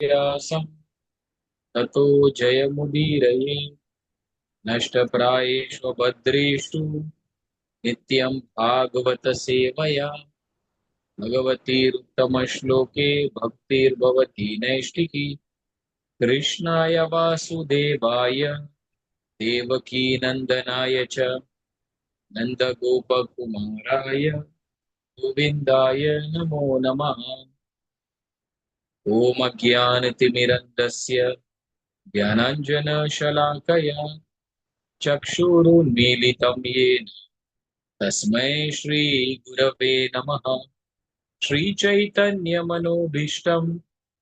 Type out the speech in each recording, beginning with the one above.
व्यासं ततो जयमुदीरये नष्टप्रायेषु भद्रेषु नित्यं भागवत सेवया भगवतीरुत्तमश्लोके भक्तिर्भवती नैष्टिकी कृष्णाय वासुदेवाय देवकी नन्दनाय च नन्दगोपकुमाराय गोविन्दाय नमो नमः। ॐ अज्ञानतिमिरन्दस्य ज्ञानाञ्जनशलाकया चक्षुरुन्मीलितं येन तस्मै श्रीगुरवे नमः। श्रीचैतन्यमनोभीष्टं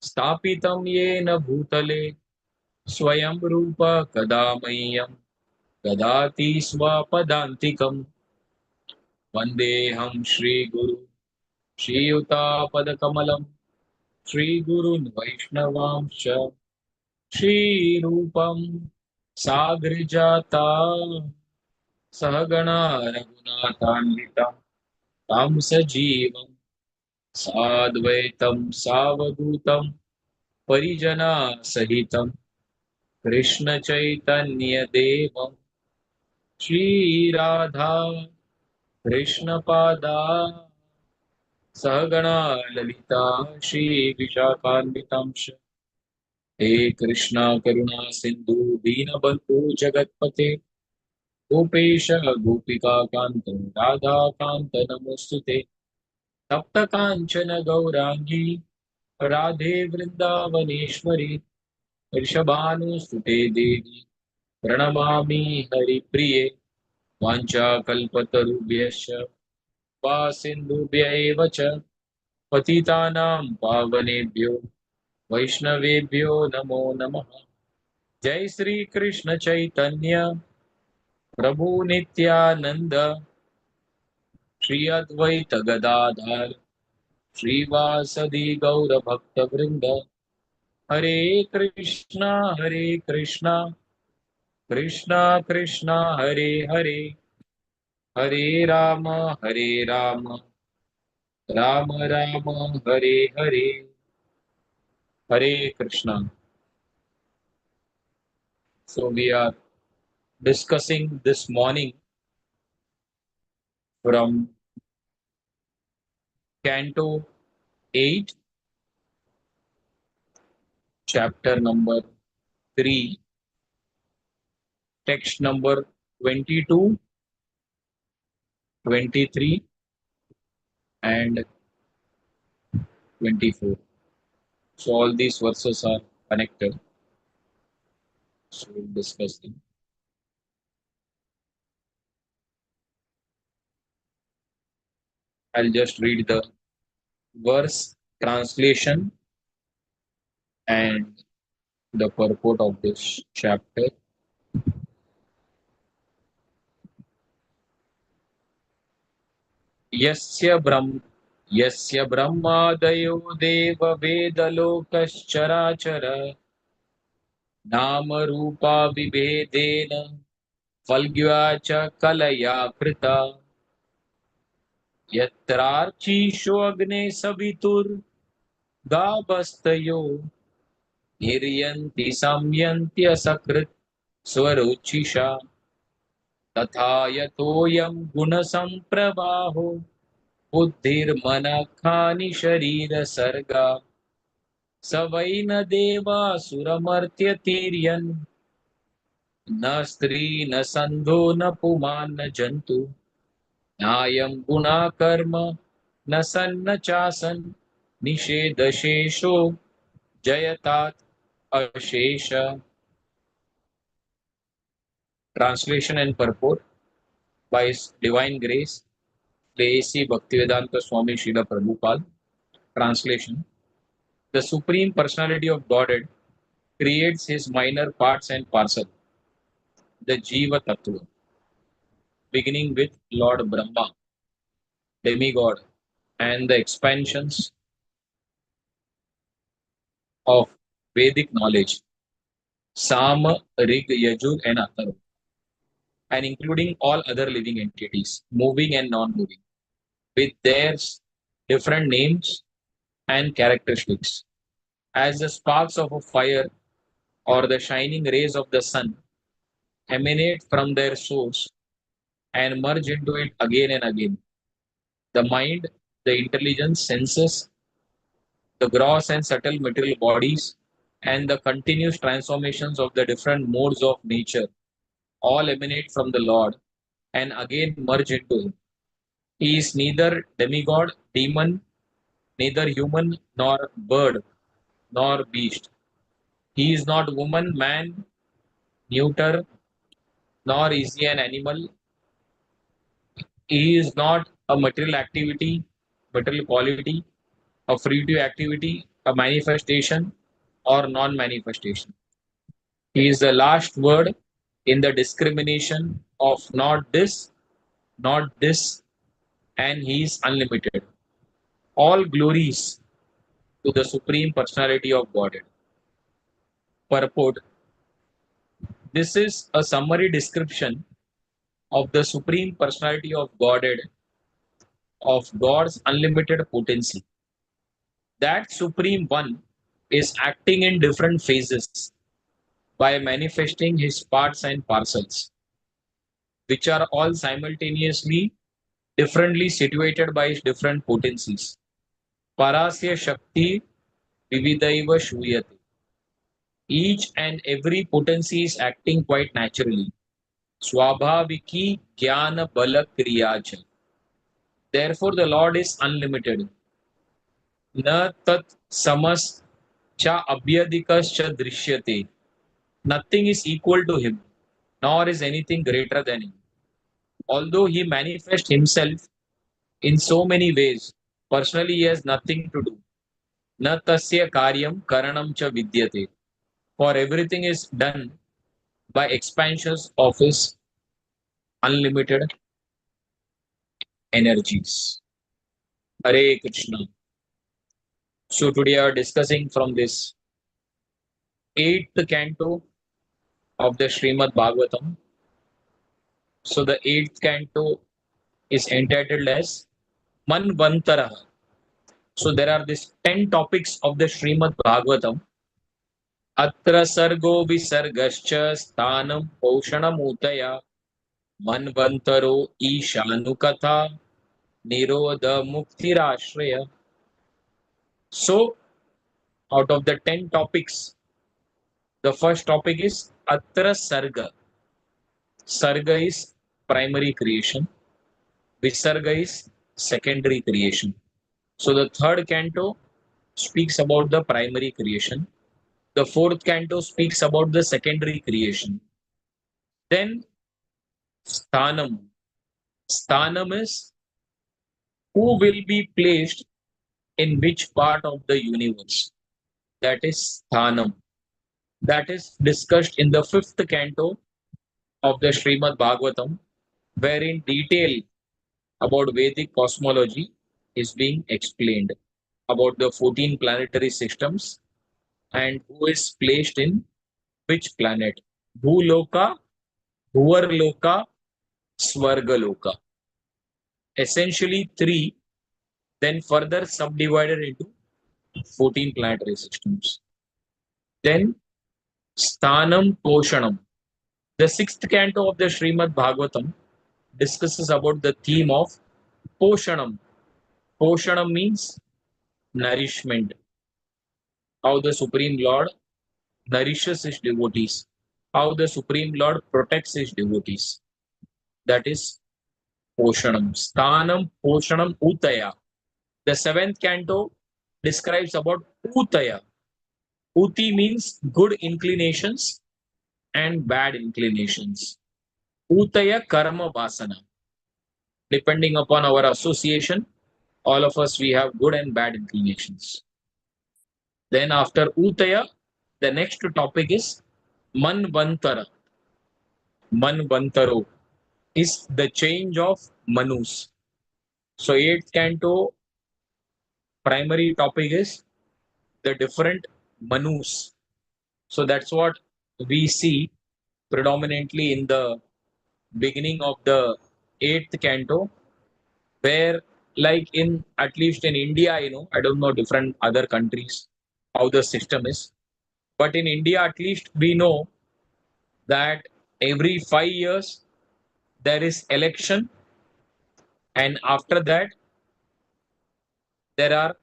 स्थापितं येन भूतले स्वयं रूप कदा मह्यं ददाति स्वपदान्तिकम्। वन्देऽहं श्रीगुरु श्रीयुतापदकमलं श्रीगुरुन् वैष्णवांश्च श्रीरूपं साग्रजाता सहगणा रघुनाथान्वितं तं सजीवं साद्वैतं सावधूतं परिजनसहितं कृष्णचैतन्यदेवं श्रीराधा कृष्णपादा सहगणा ललिता श्रीविशाखान्वितांश। हे कृष्णा करुणा सिंधु दीनबंधु जगत्पते गोपेश गोपिका कांत राधा कांत नमोस्तुते। तप्त कांचन गौरांगी राधे वृंदावनेश्वरी वृषभानुसुते देवी प्रणमामि हरिप्रिये। वाञ्छाकल्पतरुभ्यश्च वा सिन्धुभ्य एव च पतितानां पावनेभ्यो वैष्णवेभ्यो नमो नमः। जय श्री कृष्ण चैतन्य प्रभु नित्यानंद श्री अद्वैत गदाधर श्रीवासदि गौर भक्त वृंद। हरे कृष्णा कृष्णा कृष्णा हरे हरे हरे राम राम राम हरे हरे। हरे Krishna. So we are discussing this morning from Canto 8, chapter number 3, text number 22, 23, and 24. So all these verses are connected. So we'll discuss them. I'll just read the verse translation and the purport of this chapter. यस्य ब्रह्मादयो देव वेदलोकश्चराचर नाम रूपा विभेदेन फल्ग्या च कलया कृता यत्रार्चीषो अग्ने सवितुर्गावस्तयो निर्यन्ति संयन्त्य सकृत् स्वरोचिषा तथा यतोऽयं गुणसम्प्रवाहो बुद्धिर्मनखानि शरीरसर्गा स वै न देवासुरमर्त्यतीर्यन् न स्त्री न सन्धो न पुमान् न जन्तु नायं गुणा कर्म न सन्न चासन् निषेधशेषो जयतात् अशेष। Translation and purport by His Divine Grace, A.C. Bhaktivedanta Swami Srila Prabhupada. Translation: the Supreme Personality of Godhead creates His minor parts and parcel, the Jiva Tattva, beginning with Lord Brahma, demigod, and the expansions of Vedic knowledge, Sama, Rig, Yajur, and Atharva, and including all other living entities, moving and non-moving, with their different names and characteristics, as the sparks of a fire or the shining rays of the sun emanate from their source and merge into it again and again. The mind, the intelligence, senses, the gross and subtle material bodies, and the continuous transformations of the different modes of nature all emanate from the Lord and again merge into Him. He is neither demigod, demon, neither human nor bird nor beast. He is not woman, man, neuter, nor is he an animal. He is not a material activity, material quality, a fruitive activity, a manifestation, or non manifestation. He is the last word in the discrimination of not this, and he is unlimited. All glories to the Supreme Personality of Godhead. Purport. This is a summary description of the Supreme Personality of Godhead, of God's unlimited potency. That Supreme One is acting in different phases by manifesting his parts and parcels, which are all simultaneously differently situated by his different potencies. Parasya Shakti Vividaiva Shuyate. Each and every potency is acting quite naturally. Swabhaviki Jnana Bala Kriyacha. Therefore, the Lord is unlimited. Na tat samas cha abhyadikas cha drishyate. Nothing is equal to him, nor is anything greater than him. Although he manifests himself in so many ways, personally he has nothing to do. Na tasya karyam karanam cha vidyate. For everything is done by expansions of his unlimited energies. Hare Krishna. So today we are discussing from this eighth canto of the Srimad Bhagvatam. So the eighth canto is entitled as Manvantara. So there are these 10 topics of the Srimad Bhagavatam. Atra sargo visargascha sthanam poshanamutaya manvantaro ishanukatha nirodha muktirashraya. So out of the 10 topics, the first topic is Atra Sarga. Sarga is primary creation. Visarga is secondary creation. So the third canto speaks about the primary creation. The fourth canto speaks about the secondary creation. Then Sthanam. Sthanam is who will be placed in which part of the universe. That is Sthanam. That is discussed in the fifth canto of the Srimad Bhagavatam, wherein detail about Vedic cosmology is being explained about the 14 planetary systems and who is placed in which planet. Bhuloka, Bhuvarloka, Svargaloka. Essentially three, then further subdivided into 14 planetary systems. Then Sthanam Poshanam. The sixth canto of the Srimad Bhagavatam discusses about the theme of Poshanam. Poshanam means nourishment. How the Supreme Lord nourishes his devotees. How the Supreme Lord protects his devotees. That is Poshanam. Sthanam Poshanam Utaya. The seventh canto describes about Utaya. Uti means good inclinations and bad inclinations. Utaya Karma Vasana. Depending upon our association, all of us we have good and bad inclinations. Then after Utaya, the next topic is Manvantara. Manvantaro is the change of Manus. So eighth canto primary topic is the different Manus. So that's what we see predominantly in the beginning of the eighth canto, where like in at least in India, I don't know different other countries how the system is. But in India, at least we know that every 5 years there is election, and after that there are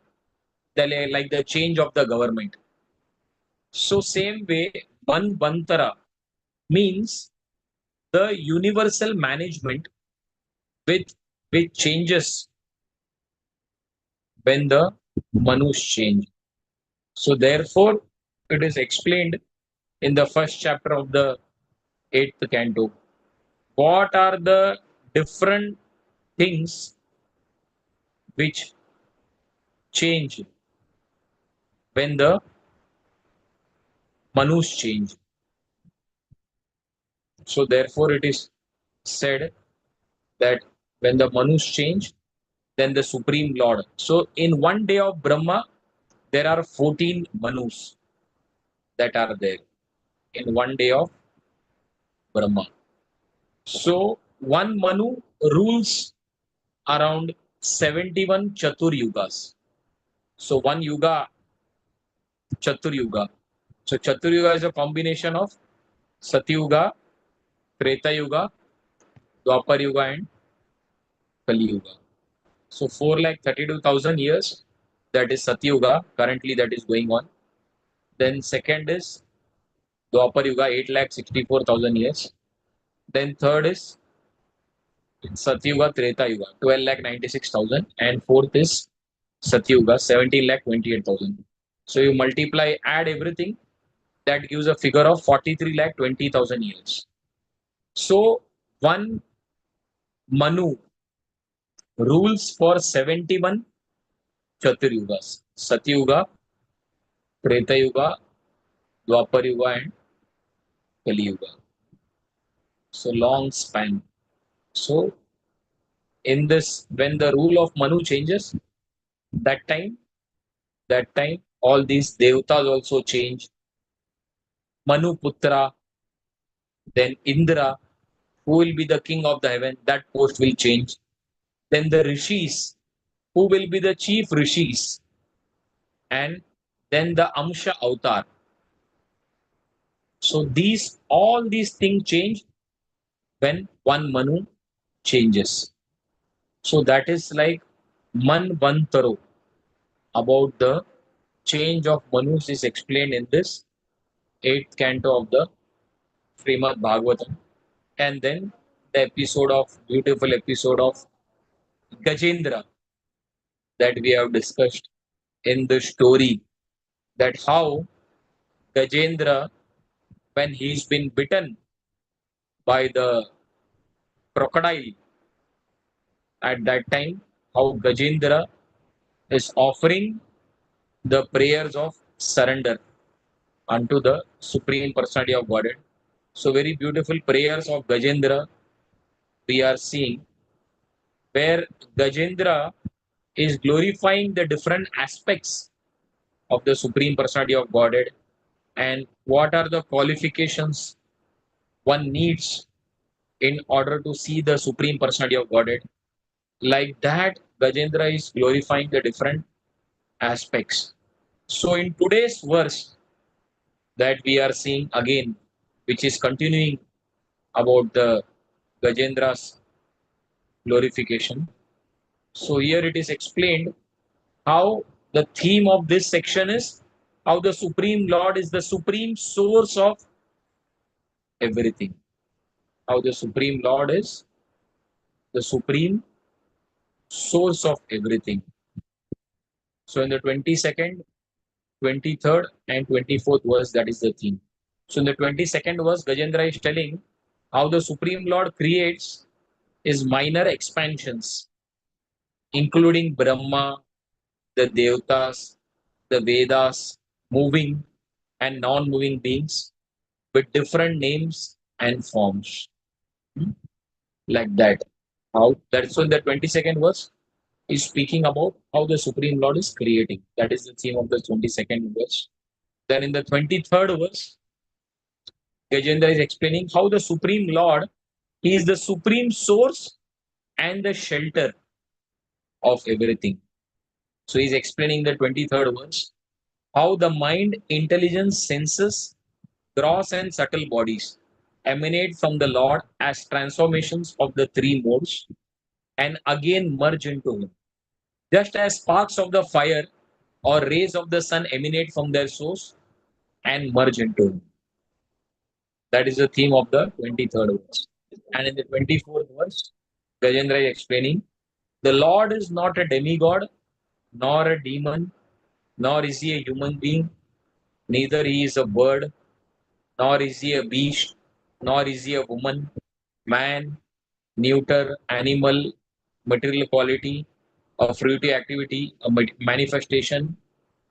the change of the government. So same way, Manvantara means the universal management with which changes when the Manus change. So therefore, it is explained in the first chapter of the 8th canto. What are the different things which change when the Manus change? So therefore, it is said that when the Manus change, then the Supreme Lord. So in one day of Brahma, there are 14 Manus that are there in one day of Brahma. So one Manu rules around 71 Chatur Yugas. So one Yuga, Chatur Yuga. So Chatur Yuga is a combination of Satyuga, Treta Yuga, Dwapar Yuga, and Kali Yuga. So 4,32,000 years, that is Satyuga, currently that is going on. Then second is Dwapar Yuga, 8,64,000 years. Then third is Satyuga, Treta Yuga, 12,96,000. And fourth is Satyuga, 17,28,000. So you multiply, add everything, that gives a figure of 43,20,000 years. So one Manu rules for 71 Chaturyugas: Satyuga, Treta Yuga, Dwapar Yuga, and Kali Yuga. So long span. So in this, when the rule of Manu changes, that time, all these devatas also change. Manu Putra, then Indra, who will be the king of the heaven, that post will change. Then the rishis, who will be the chief rishis, and then the Amsha avatar. So all these things change when one Manu changes. So that is like Manvantaro. About the change of Manus is explained in this 8th canto of the Srimad Bhagvatam. And then the beautiful episode of Gajendra that we have discussed in the story, that how Gajendra, when he's been bitten by the crocodile, at that time, how Gajendra is offering the prayers of surrender unto the Supreme Personality of Godhead. So, very beautiful prayers of Gajendra we are seeing, where Gajendra is glorifying the different aspects of the Supreme Personality of Godhead and what are the qualifications one needs in order to see the Supreme Personality of Godhead. Like that, Gajendra is glorifying the different aspects. So, in today's verse that we are seeing again, which is continuing about the Gajendra's glorification. So, here it is explained how the theme of this section is how the Supreme Lord is the supreme source of everything. How the Supreme Lord is the supreme source of everything. So, in the 22nd, 23rd, and 24th verse, that is the theme. So, in the 22nd verse, Gajendra is telling how the Supreme Lord creates his minor expansions, including Brahma, the Devatas, the Vedas, moving and non moving beings with different names and forms. Like that. How that's so in the 22nd verse is speaking about how the Supreme Lord is creating. That is the theme of the 22nd verse. Then in the 23rd verse, Gajendra is explaining how the Supreme Lord, he is the supreme source and the shelter of everything. So he's explaining the 23rd verse How the mind, intelligence, senses, gross and subtle bodies emanate from the Lord as transformations of the three modes and again merge into Him. Just as sparks of the fire or rays of the sun emanate from their source and merge into Him. That is the theme of the 23rd verse. And in the 24th verse, Gajendra is explaining the Lord is not a demigod, nor a demon, nor is he a human being, neither he is a bird, nor is he a beast, nor is he a woman, man, neuter, animal, material quality, a fruity activity, a manifestation,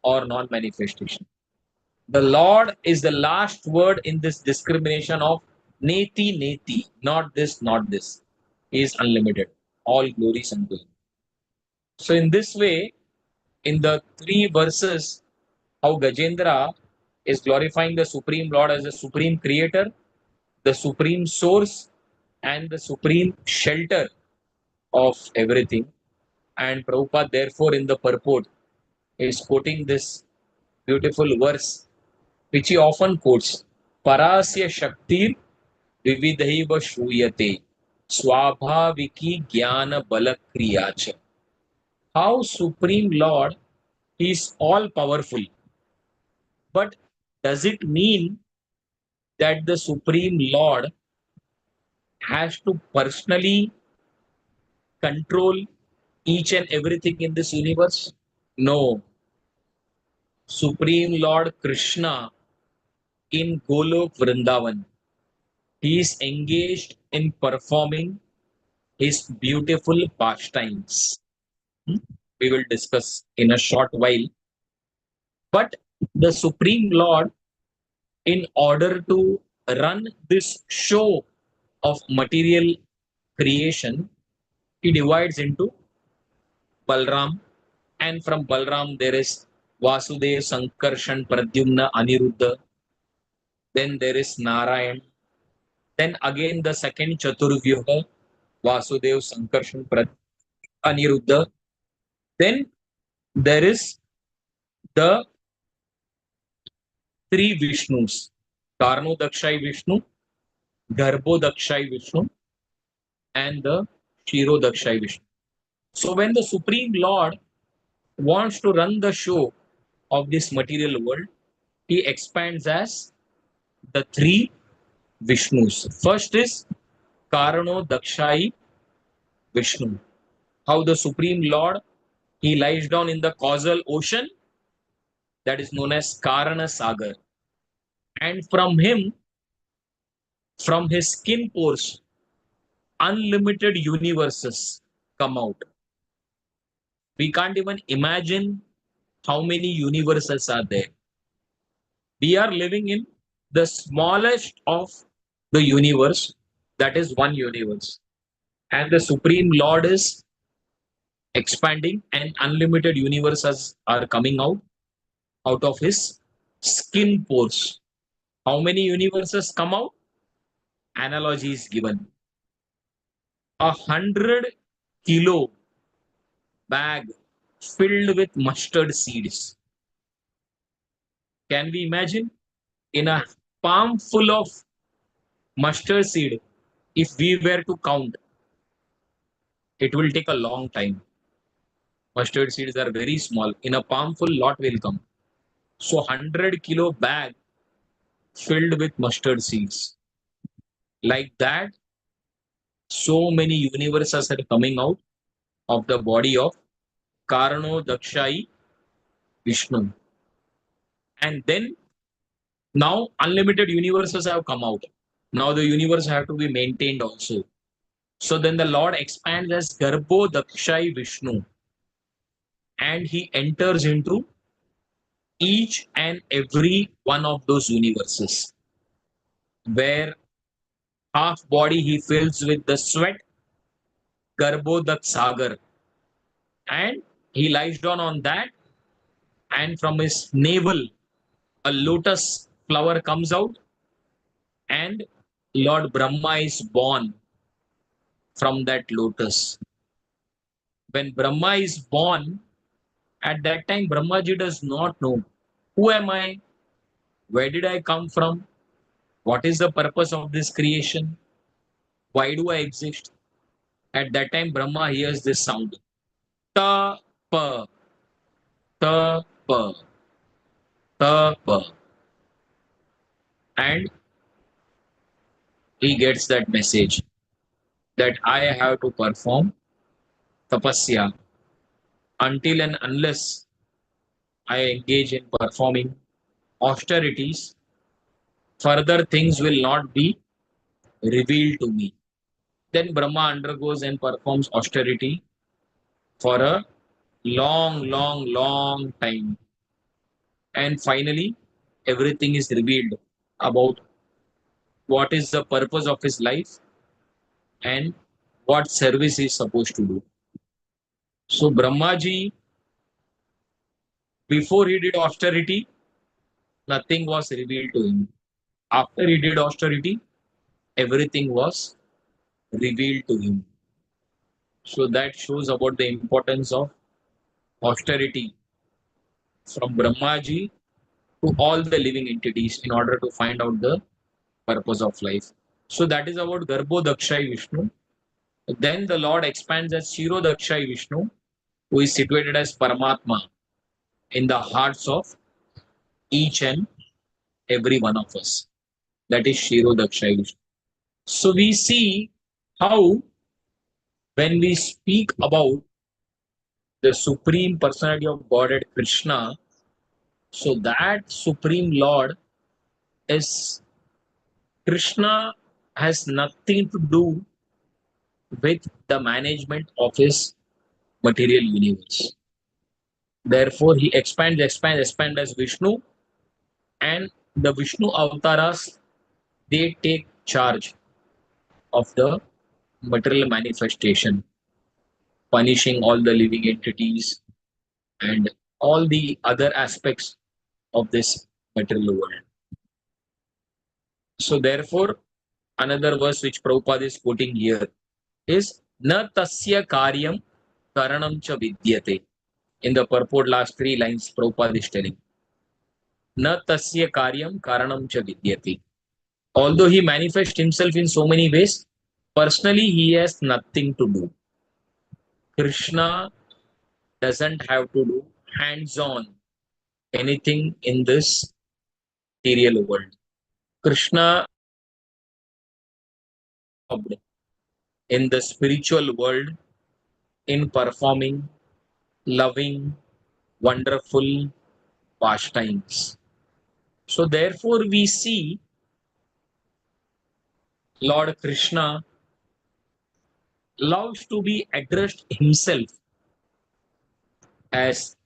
or non manifestation. The Lord is the last word in this discrimination of neti, neti, not this, not this. He is unlimited. All glories unto Him. So, in this way, in the three verses, how Gajendra is glorifying the Supreme Lord as the Supreme Creator, the Supreme Source, and the Supreme Shelter of everything. And Prabhupada, therefore, in the purport, is quoting this beautiful verse, which he often quotes Parasya Shaktir Vividhaiva Shruyate Swabhaviki Jnana Bala Kriyacha. How Supreme Lord is all powerful. But does it mean that the Supreme Lord has to personally control each and everything in this universe? No. Supreme Lord Krishna in Golok Vrindavan, he is engaged in performing his beautiful pastimes. We will discuss in a short while. But the Supreme Lord, in order to run this show of material creation, he divides into Balram, and from Balram there is Vasudev, Sankarshan, Pradyumna, Aniruddha. Then there is Narayan. Then again the second Chaturvyuha, Vasudev, Sankarshan, Aniruddha. Then there is the three Vishnus, Karno Dakshai Vishnu, Garbho Dakshai Vishnu, and the Shiro Dakshai Vishnu. So when the Supreme Lord wants to run the show of this material world, he expands as the three Vishnus. First is Karano Dakshai Vishnu. How the Supreme Lord, he lies down in the causal ocean that is known as Karana Sagar. And from him, from his skin pores, unlimited universes come out. We can't even imagine how many universes are there. We are living in the smallest of the universe, that is one universe. And the Supreme Lord is expanding, and unlimited universes are coming out of his skin pores. How many universes come out? Analogy is given. 100 kilo bag filled with mustard seeds. Can we imagine? In a palm full of mustard seed, if we were to count, it will take a long time. Mustard seeds are very small. In a palm full, lot will come. So 100 kilo bag filled with mustard seeds. Like that, so many universes are coming out of the body of Karano Dakshai Vishnu. And then now unlimited universes have come out. Now the universe have to be maintained also. So then the Lord expands as Garbho Dakshai Vishnu, and he enters into each and every one of those universes, where half body he fills with the sweat, Garbhodak Sagar, and he lies down on that, and from his navel a lotus flower comes out, and Lord Brahma is born from that lotus. When Brahma is born, at that time Brahmaji does not know Who am I? Where did I come from? What is the purpose of this creation? Why do I exist? At that time, Brahma hears this sound. Ta pa, ta pa, ta pa. And he gets that message that I have to perform tapasya until and unless I engage in performing austerities, further things will not be revealed to me. Then Brahma undergoes and performs austerity for a long time. And finally, everything is revealed about what is the purpose of his life and what service he is supposed to do. So Brahmaji, before he did austerity, nothing was revealed to him. After he did austerity, everything was revealed to him. So that shows about the importance of austerity from Brahmaji to all the living entities in order to find out the purpose of life. So that is about Garbho Dakshai Vishnu. Then the Lord expands as Shiro Dakshai Vishnu, who is situated as Paramatma in the hearts of each and every one of us. That is Shiro Dakshai Vishnu. So we see how when we speak about the Supreme Personality of Godhead Krishna, so that Supreme Lord is Krishna has nothing to do with the management of his material universe. Therefore, he expands as Vishnu, and the Vishnu avatars, they take charge of the material manifestation, punishing all the living entities and all the other aspects of this material world. So, therefore, another verse which Prabhupada is quoting here is Na tasya karyam karanam cha vidyate. In the purport, last three lines, Prabhupada is telling Na tasya karyam karanam cha vidyate. Although he manifests himself in so many ways, personally he has nothing to do. Krishna doesn't have to do hands-on anything in this material world. Krishna in the spiritual world in performing loving, wonderful pastimes. So therefore we see Lord Krishna loves to be addressed himself as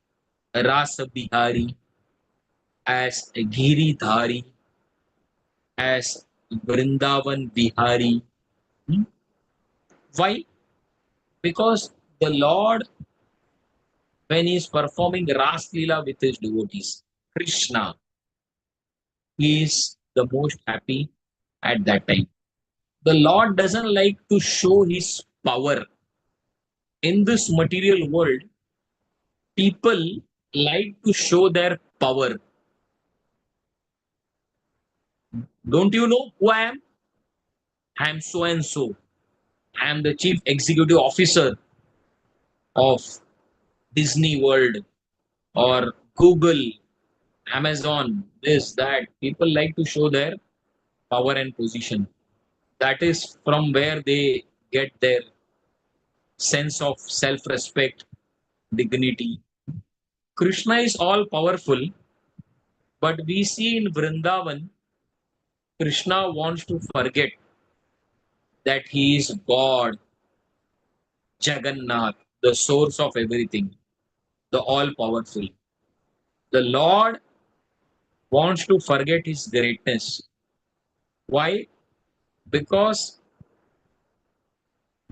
Rasa Bihari, as Giridhari, as Vrindavan Bihari. Why? Because the Lord, when he is performing Ras Leela with his devotees, Krishna, he is the most happy at that time. The Lord doesn't like to show his power. In this material world, people like to show their power. Don't you know who I am? I am so and so. I am the chief executive officer of Disney World or Google, Amazon, this, that. People like to show their power and position. That is from where they get their sense of self respect, dignity. Krishna is all powerful, but we see in Vrindavan, Krishna wants to forget that he is God, Jagannath, the source of everything, the all powerful. The Lord wants to forget his greatness. Why? Because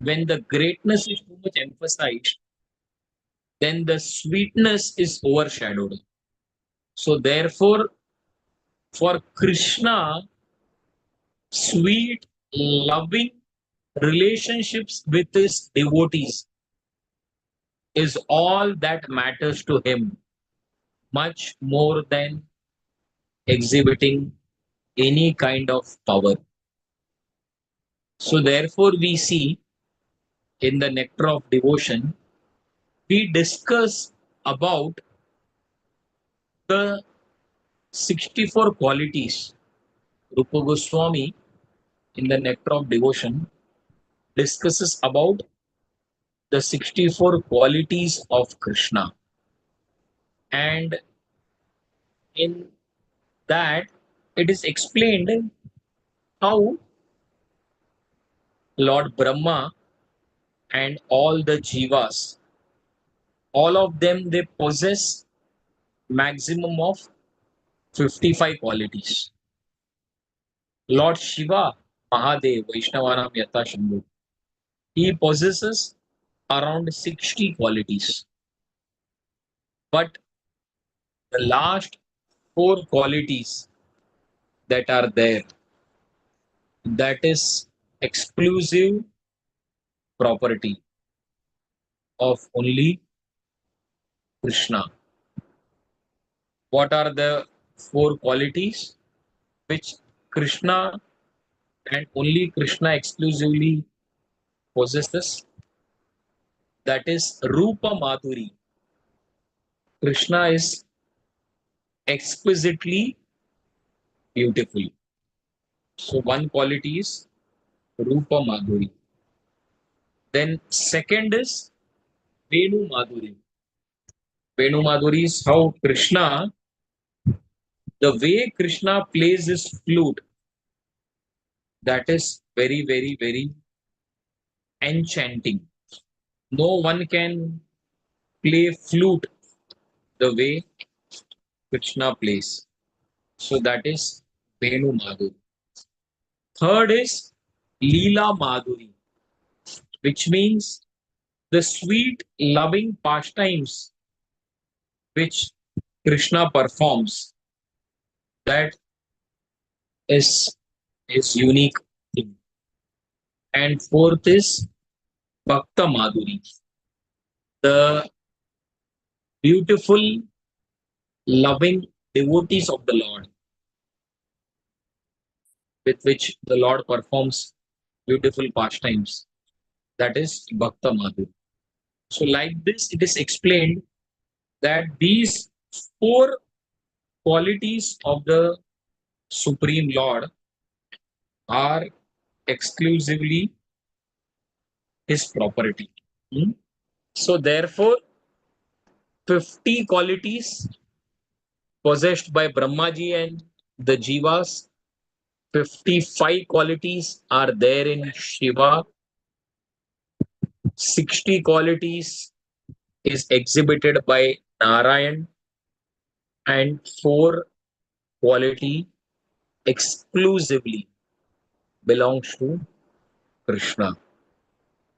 when the greatness is too much emphasized, then the sweetness is overshadowed. So, therefore, for Krishna, sweet, loving relationships with his devotees is all that matters to him, much more than exhibiting any kind of power. So, therefore, we see in the Nectar of Devotion, we discuss about the 64 qualities. Rupa Goswami in the Nectar of Devotion discusses about the 64 qualities of Krishna. And in that, it is explained how Lord Brahma and all the jivas, all of them, they possess maximum of 55 qualities. Lord Shiva, Mahadev, Vaishnavanam Yata Shambhu, he possesses around 60 qualities. But the last four qualities that are there, that is exclusive property of only Krishna. What are the four qualities which Krishna and only Krishna exclusively possesses? That is Rupa Madhuri. Krishna is exquisitely beautiful. So one quality is Rupa Madhuri. Then second is Venu Madhuri. Venu Madhuri is how Krishna, the way Krishna plays his flute, that is very, very, very enchanting. No one can play flute the way Krishna plays. So that is Venu Madhuri. Third is Leela Madhuri, which means the sweet, loving pastimes which Krishna performs. That is his unique thing. And fourth is Bhakta Madhuri, the beautiful, loving devotees of the Lord, with which the Lord performs beautiful pastimes. That is Bhakta Madhuri. So, like this, it is explained that these four qualities of the Supreme Lord are exclusively his property. Hmm? So, therefore, 50 qualities possessed by Brahmaji and the Jivas, 55 qualities are there in Shiva, 60 qualities is exhibited by Narayan, and 4 quality exclusively belongs to Krishna.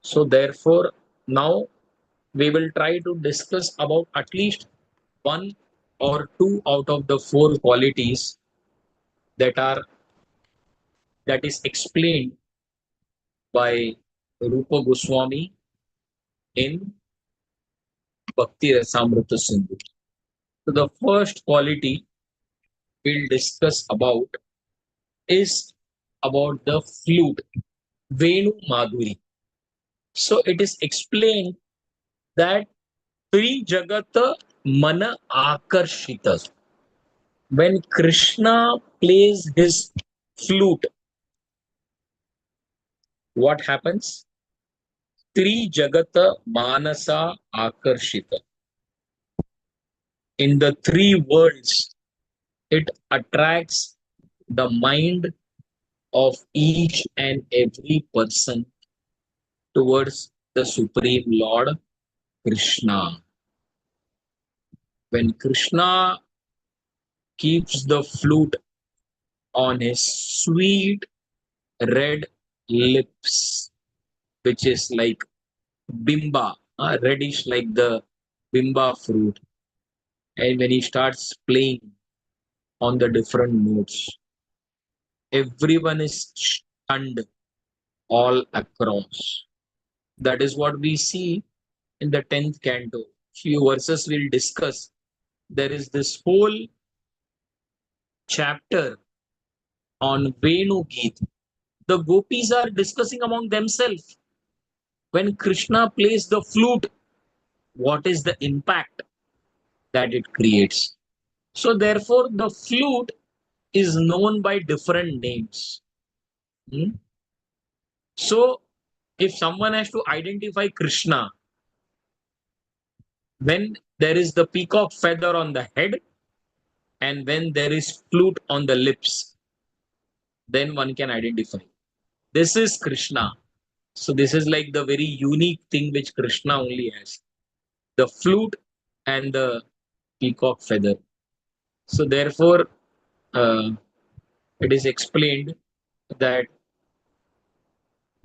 So therefore, now we will try to discuss about at least one or two out of the 4 qualities that are that is explained by Rupa Goswami in Bhakti Rasamrita Sindhu. So the first quality we'll discuss about is about the flute, Venu Madhuri. So it is explained that Tri Jagata Mana Akarshita. When Krishna plays his flute, what happens? Tri Jagata Manasa Akarshita. In the three worlds, it attracts the mind of each and every person towards the Supreme Lord Krishna. When Krishna keeps the flute on his sweet red lips, which is like bimba, reddish like the bimba fruit, and when he starts playing on the different notes, everyone is stunned all across. That is what we see in the 10th canto. Few verses we'll discuss there is this whole chapter on Venu Geet. The gopis are discussing among themselves. When Krishna plays the flute, what is the impact that it creates? So, therefore, the flute is known by different names. Hmm? So, if someone has to identify Krishna, when there is the peacock feather on the head and when there is flute on the lips, then one can identify. This is Krishna. So, this is like the very unique thing which Krishna only has, the flute and the peacock feather. So, therefore, uh, it is explained that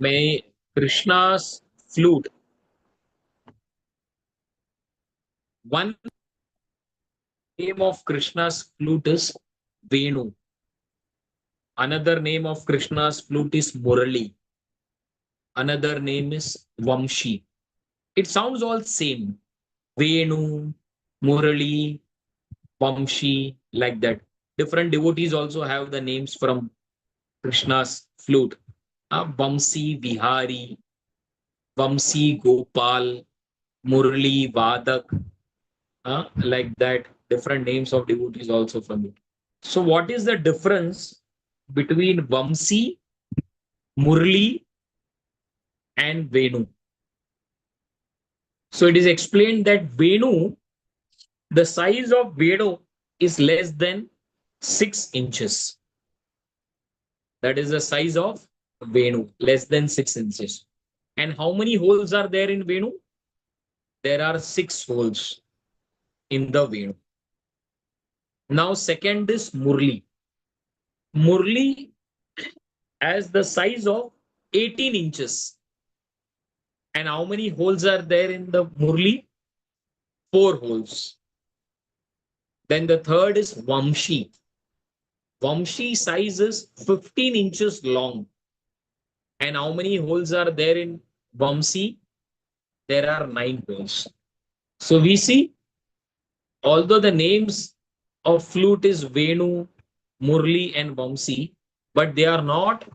may Krishna's flute, one name of Krishna's flute is Venu. Another name of Krishna's flute is Murali. Another name is Vamshi. It sounds all same. Venu, Murali, Vamshi, like that. Different devotees also have the names from Krishna's flute. Vamsi Vihari, Vamsi Gopal, Murali Vadak, like that. Different names of devotees also from it. So, what is the difference between Vamsi, Murli, and Venu? So, it is explained that Venu, the size of Venu is less than 6 inches. That is the size of Venu, less than 6 inches. And how many holes are there in Venu? There are 6 holes in the Venu. Now, second is Murli. Murli has the size of 18 inches. And how many holes are there in the Murli? 4 holes. Then the third is Vamshi. Vamshi size is 15 inches long. And how many holes are there in Vamsi? There are 9 holes. So we see, although the names of flute is Venu, Murli, and Vamsi, but they are not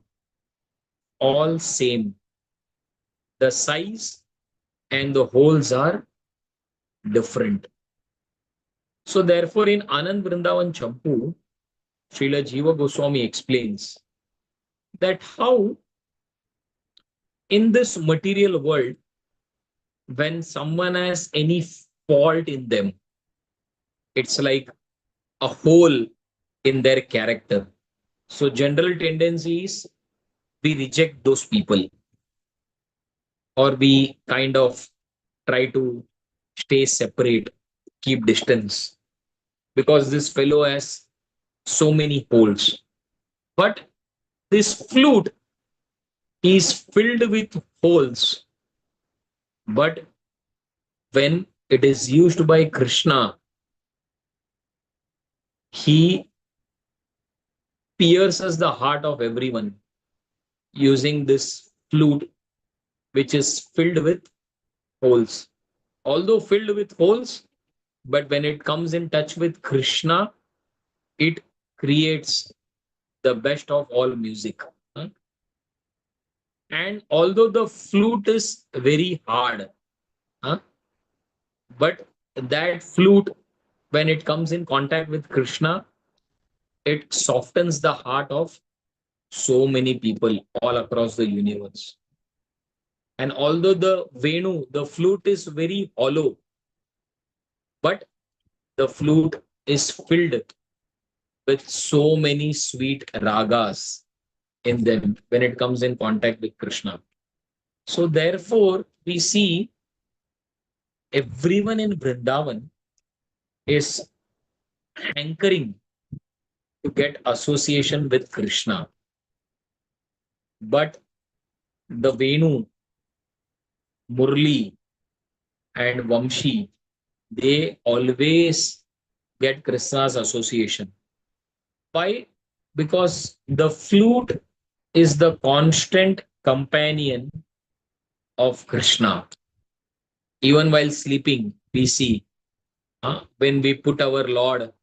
all same. The size and the holes are different. So therefore, in Anand Vrindavan Champu, Srila Jiva Goswami explains that how in this material world, when someone has any fault in them, it's like a hole in their character. So general tendency is we reject those people, or we kind of try to stay separate, keep distance, because this fellow has so many holes. But this flute is filled with holes. But when it is used by Krishna, he pierces the heart of everyone using this flute, which is filled with holes. Although filled with holes, but when it comes in touch with Krishna, it creates the best of all music. And although the flute is very hard, but that flute, when it comes in contact with Krishna, it softens the heart of so many people all across the universe. And although the Venu, the flute is very hollow, but the flute is filled with so many sweet ragas in them when it comes in contact with Krishna. So therefore, we see everyone in Vrindavan is hankering to get association with Krishna. But the Venu, Murli, and Vamshi, they always get Krishna's association. Why? Because the flute is the constant companion of Krishna. Even while sleeping, we see When we put our Lord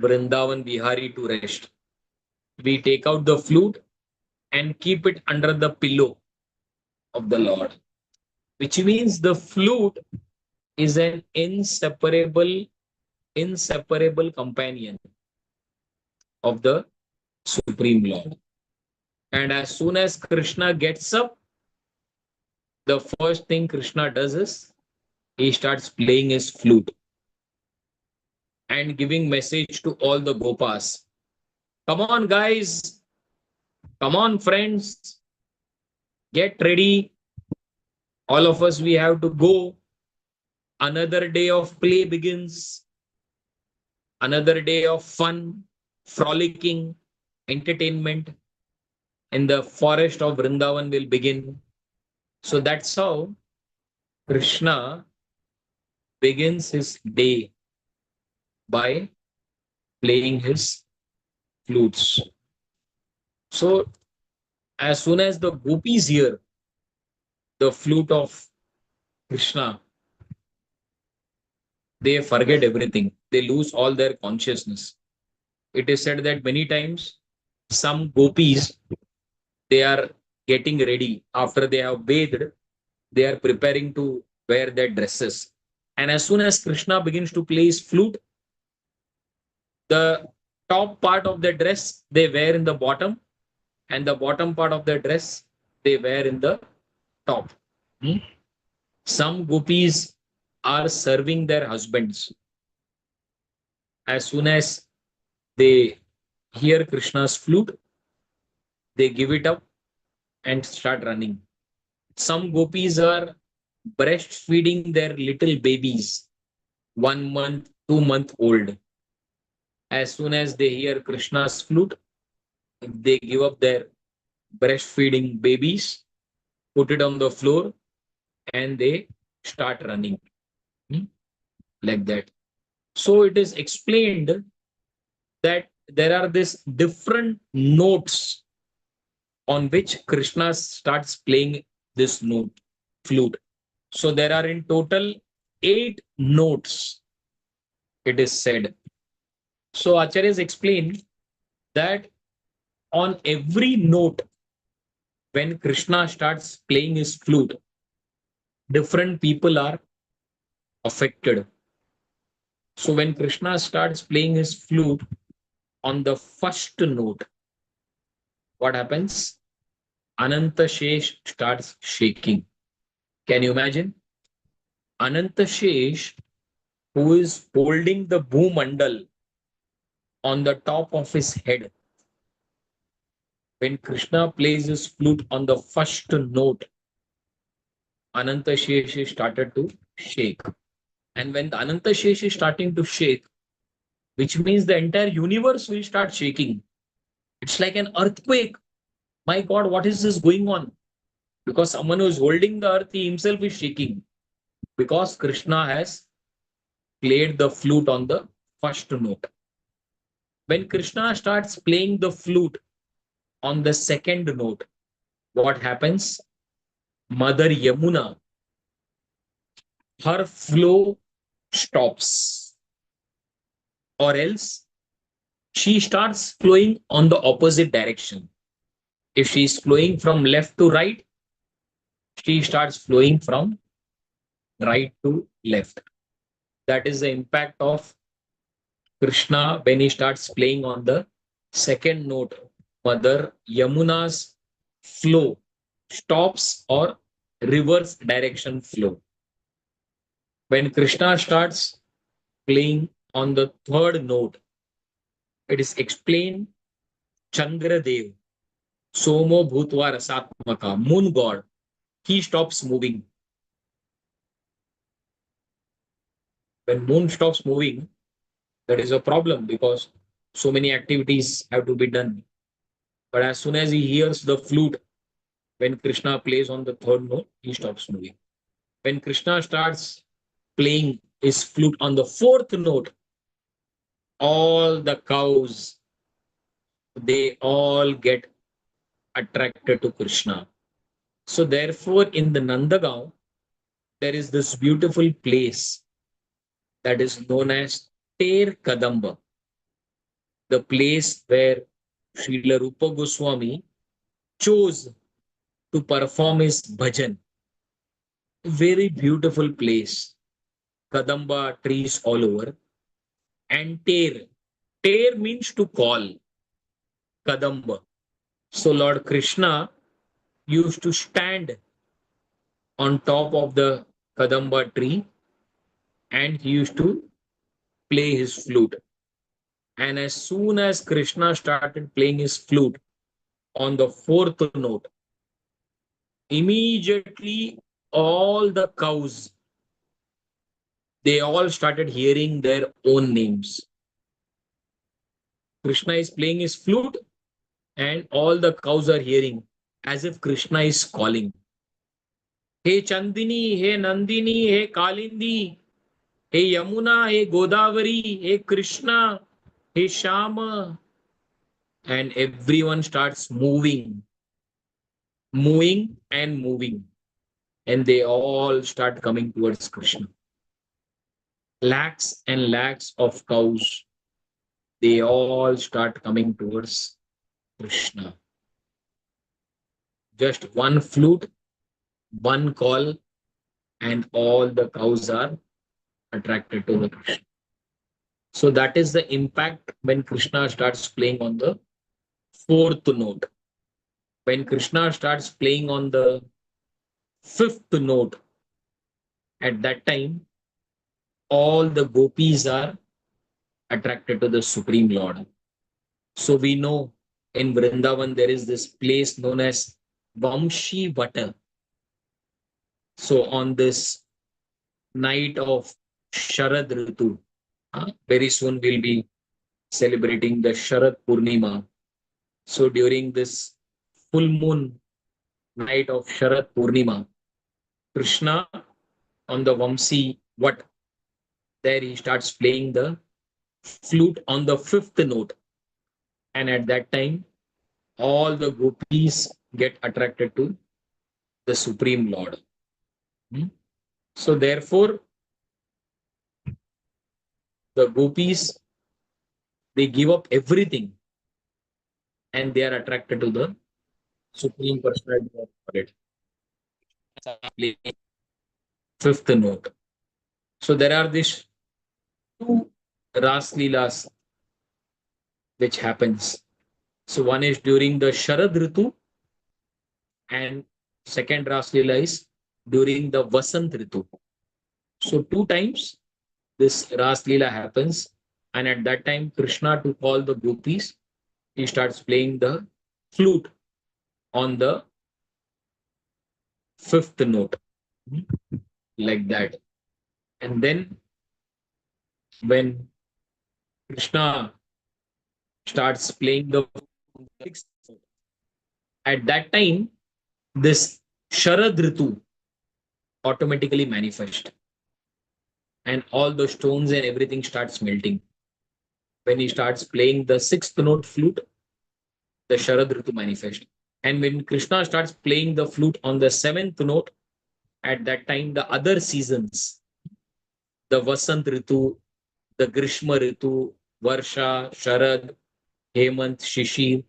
Vrindavan Bihari to rest, we take out the flute and keep it under the pillow of the Lord, which means the flute is an inseparable companion of the Supreme Lord. And as soon as Krishna gets up, the first thing Krishna does is he starts playing his flute and giving message to all the gopas. Come on, guys. Come on, friends. Get ready. All of us, we have to go. Another day of play begins. Another day of fun, frolicking, entertainment in the forest of Vrindavan will begin. So that's how Krishna begins his day by playing his flutes. So as soon as the gopis hear the flute of Krishna, they forget everything. They lose all their consciousness. It is said that many times some gopis, they are getting ready after they have bathed, they are preparing to wear their dresses. And as soon as Krishna begins to play his flute, the top part of the dress they wear in the bottom, and the bottom part of the dress they wear in the top. Some gopis are serving their husbands. As soon as they hear Krishna's flute, they give it up and start running. Some gopis are breastfeeding their little babies, 1 month, 2 month old. As soon as they hear Krishna's flute, they give up their breastfeeding babies, put it on the floor, and they start running. Like that. So it is explained that there are these different notes on which Krishna starts playing this note, flute. So there are in total 8 notes, it is said. So Acharyas explain that on every note, when Krishna starts playing his flute, different people are affected. So when Krishna starts playing his flute on the first note, what happens? Ananta Shesh starts shaking. Can you imagine? Ananta Shesh, who is holding the Bhumandal on the top of his head, when Krishna plays his flute on the first note, Ananta Shesh started to shake. And when the Ananta Shesh is starting to shake, which means the entire universe will start shaking. It's like an earthquake. My God, what is this going on? Because someone who is holding the earth, he himself is shaking. Because Krishna has played the flute on the first note. When Krishna starts playing the flute on the second note, what happens? Mother Yamuna, her flow stops, or else she starts flowing on the opposite direction. If she is flowing from left to right, she starts flowing from right to left. That is the impact of Krishna when he starts playing on the second note. Mother Yamuna's flow stops or reverse direction flow. When Krishna starts playing on the third note, it is explained Chandra Dev, Somo Bhutva Rasatmaka, moon god, he stops moving. When moon stops moving, that is a problem because so many activities have to be done. But as soon as he hears the flute, when Krishna plays on the third note, he stops moving. When Krishna starts playing his flute on the fourth note, all the cows, they all get attracted to Krishna. So therefore, in the Nandagaon, there is this beautiful place that is known as Ter Kadamba, the place where Srila Rupa Goswami chose to perform his bhajan. Very beautiful place. Kadamba trees all over. And Ter. Ter means to call. Kadamba. So Lord Krishna used to stand on top of the Kadamba tree and he used to play his flute. And as soon as Krishna started playing his flute on the fourth note, immediately all the cows, they all started hearing their own names. Krishna is playing his flute and all the cows are hearing as if Krishna is calling. Hey Chandini, hey Nandini, hey Kalindi, hey Yamuna, hey Godavari, hey Krishna, hey Shama. And everyone starts moving, moving and moving. And they all start coming towards Krishna. Lakhs and lakhs of cows, they all start coming towards Krishna. Just one flute, one call, and all the cows are attracted to the Krishna. So that is the impact when Krishna starts playing on the fourth note. When Krishna starts playing on the fifth note, at that time, all the gopis are attracted to the Supreme Lord. So we know in Vrindavan there is this place known as Vamshi Vata. So on this night of Sharad Ritu, very soon we'll be celebrating the Sharad Purnima. So during this full moon night of Sharad Purnima, Krishna on the Vamsi Vat, there he starts playing the flute on the fifth note. And at that time, all the gopis get attracted to the Supreme Lord. So therefore, the gopis, they give up everything and they are attracted to the Supreme Personality of Godhead. Fifth note. So there are these two Ras Leelas which happens. So one is during the Sharad Ritu and second Ras Leela is during the Vasant Ritu. So two times this Ras Leela happens, and at that time Krishna, to call the gopis, he starts playing the flute on the fifth note, like that. And then when Krishna starts playing the sixth note, at that time this Sharad Ritu automatically manifest and all the stones and everything starts melting. When he starts playing the sixth note flute, the Sharad Ritu manifest. And when Krishna starts playing the flute on the seventh note, at that time the other seasons, the Vasant Ritu, the Grishma Ritu, Varsha, Sharad, Hemant, Shishir,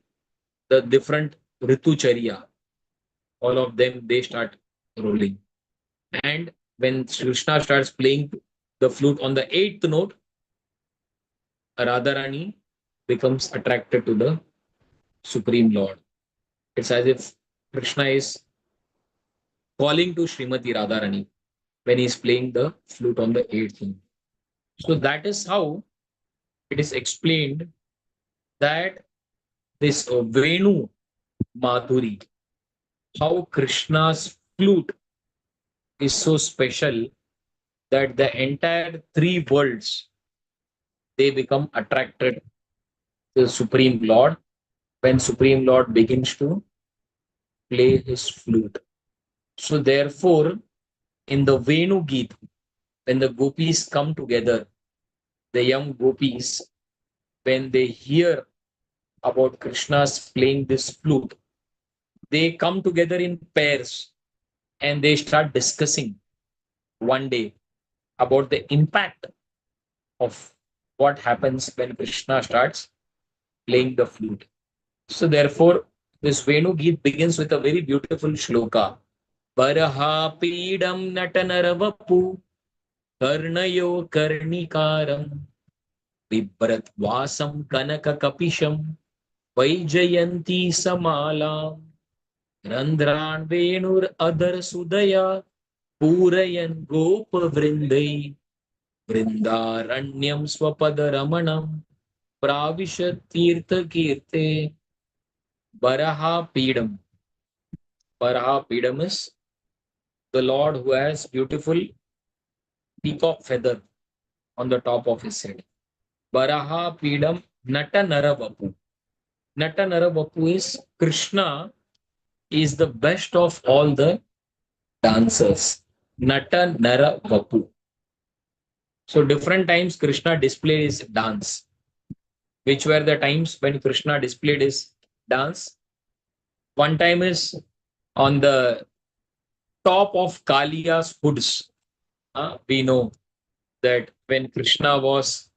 the different Ritucharya, all of them, they start rolling. And when Krishna starts playing the flute on the eighth note, Radharani becomes attracted to the Supreme Lord. It's as if Krishna is calling to Srimati Radharani when he's playing the flute on the eighth note. So that is how it is explained that this Venu Madhuri, how Krishna's flute is so special that the entire three worlds, they become attracted to the Supreme Lord when Supreme Lord begins to play his flute. So therefore, in the Venu Geet, when the gopis come together, the young gopis, when they hear about Krishna's playing this flute, they come together in pairs and they start discussing one day about the impact of what happens when Krishna starts playing the flute. So therefore, this Venu Geet begins with a very beautiful shloka. Baraha Pidam Natanaravapu Karnayo Karnikaram Vibrat Vasam Kanaka Kapisham Vaijayanti Samala Randran Venur Adar Sudaya Purayan Gopa Vrindai Vrindaranyam Swapada Ramanam Pravishat Tirtha Kirte Baraha Pidam. Baraha Pidam is the Lord who has beautiful peacock feather on the top of his head. Baraha Pidam Nata Naravapu. Nata Naravapu is Krishna is the best of all the dancers. Nata Naravapu. So different times Krishna displays dance. Which were the times when Krishna displayed his dance? One time is on the top of Kaliya's hoods. We know that when Krishna was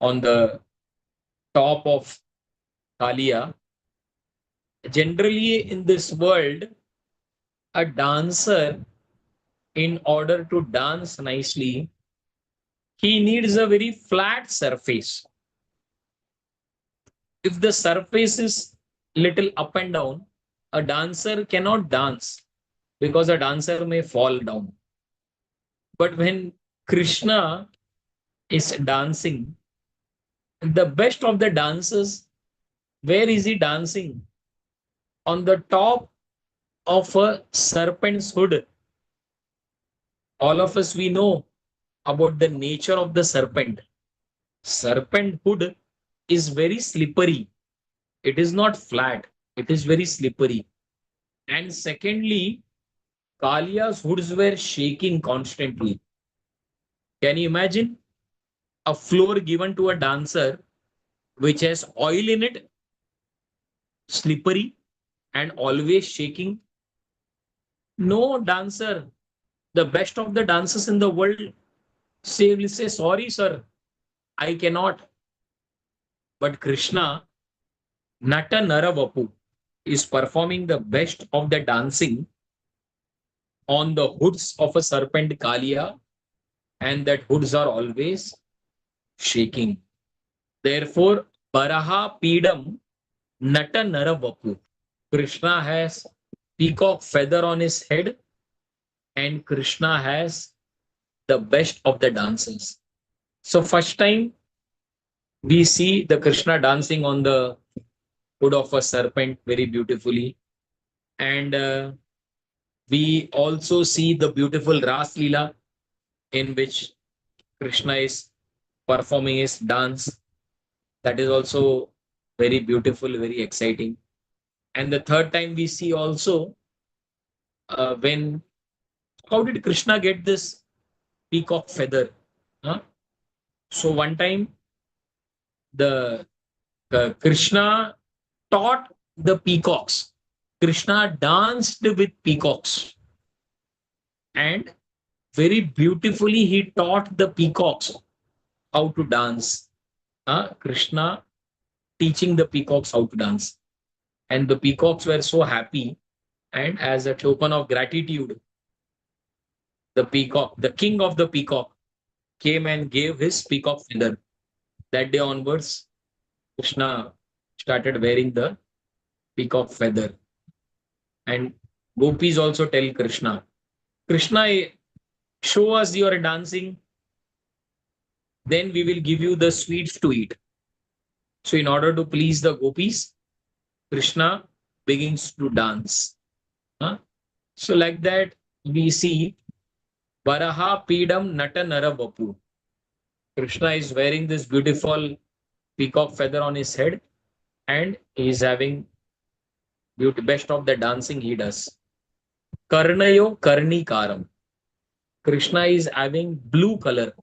on the top of Kaliya, generally in this world, a dancer, in order to dance nicely, he needs a very flat surface. If the surface is little up and down, a dancer cannot dance because a dancer may fall down. But when Krishna is dancing, the best of the dances, where is he dancing? On the top of a serpent's hood. All of us, we know about the nature of the serpent. Serpent hood is very slippery. It is not flat. It is very slippery. And secondly, Kaliya's hoods were shaking constantly. Can you imagine a floor given to a dancer which has oil in it, slippery, and always shaking? No dancer, the best of the dancers in the world, will say, sorry, sir, I cannot. But Krishna, Nata Naravapu, is performing the best of the dancing on the hoods of a serpent Kaliya, and that hoods are always shaking. Therefore, Baraha Pidam Nata Naravapu. Krishna has peacock feather on his head, and Krishna has the best of the dancers. So first time we see the Krishna dancing on the hood of a serpent very beautifully. And we also see the beautiful Ras Leela in which Krishna is performing his dance. That is also very beautiful, very exciting. And the third time we see also when, how did Krishna get this peacock feather? Huh? So one time the Krishna taught the peacocks. Krishna danced with peacocks, and very beautifully he taught the peacocks how to dance. Krishna teaching the peacocks how to dance. And the peacocks were so happy. And as a token of gratitude, the peacock, the king of the peacock, came and gave his peacock feather. That day onwards, Krishna started wearing the peacock feather. And gopis also tell Krishna, Krishna, show us your dancing, then we will give you the sweets to eat. So in order to please the gopis, Krishna begins to dance. So like that, we see Varaha Pidam Nata Naravapu. Krishna is wearing this beautiful peacock feather on his head, and he is having best of the dancing he does. Karnayo Karnikaram. Krishna is having blue color.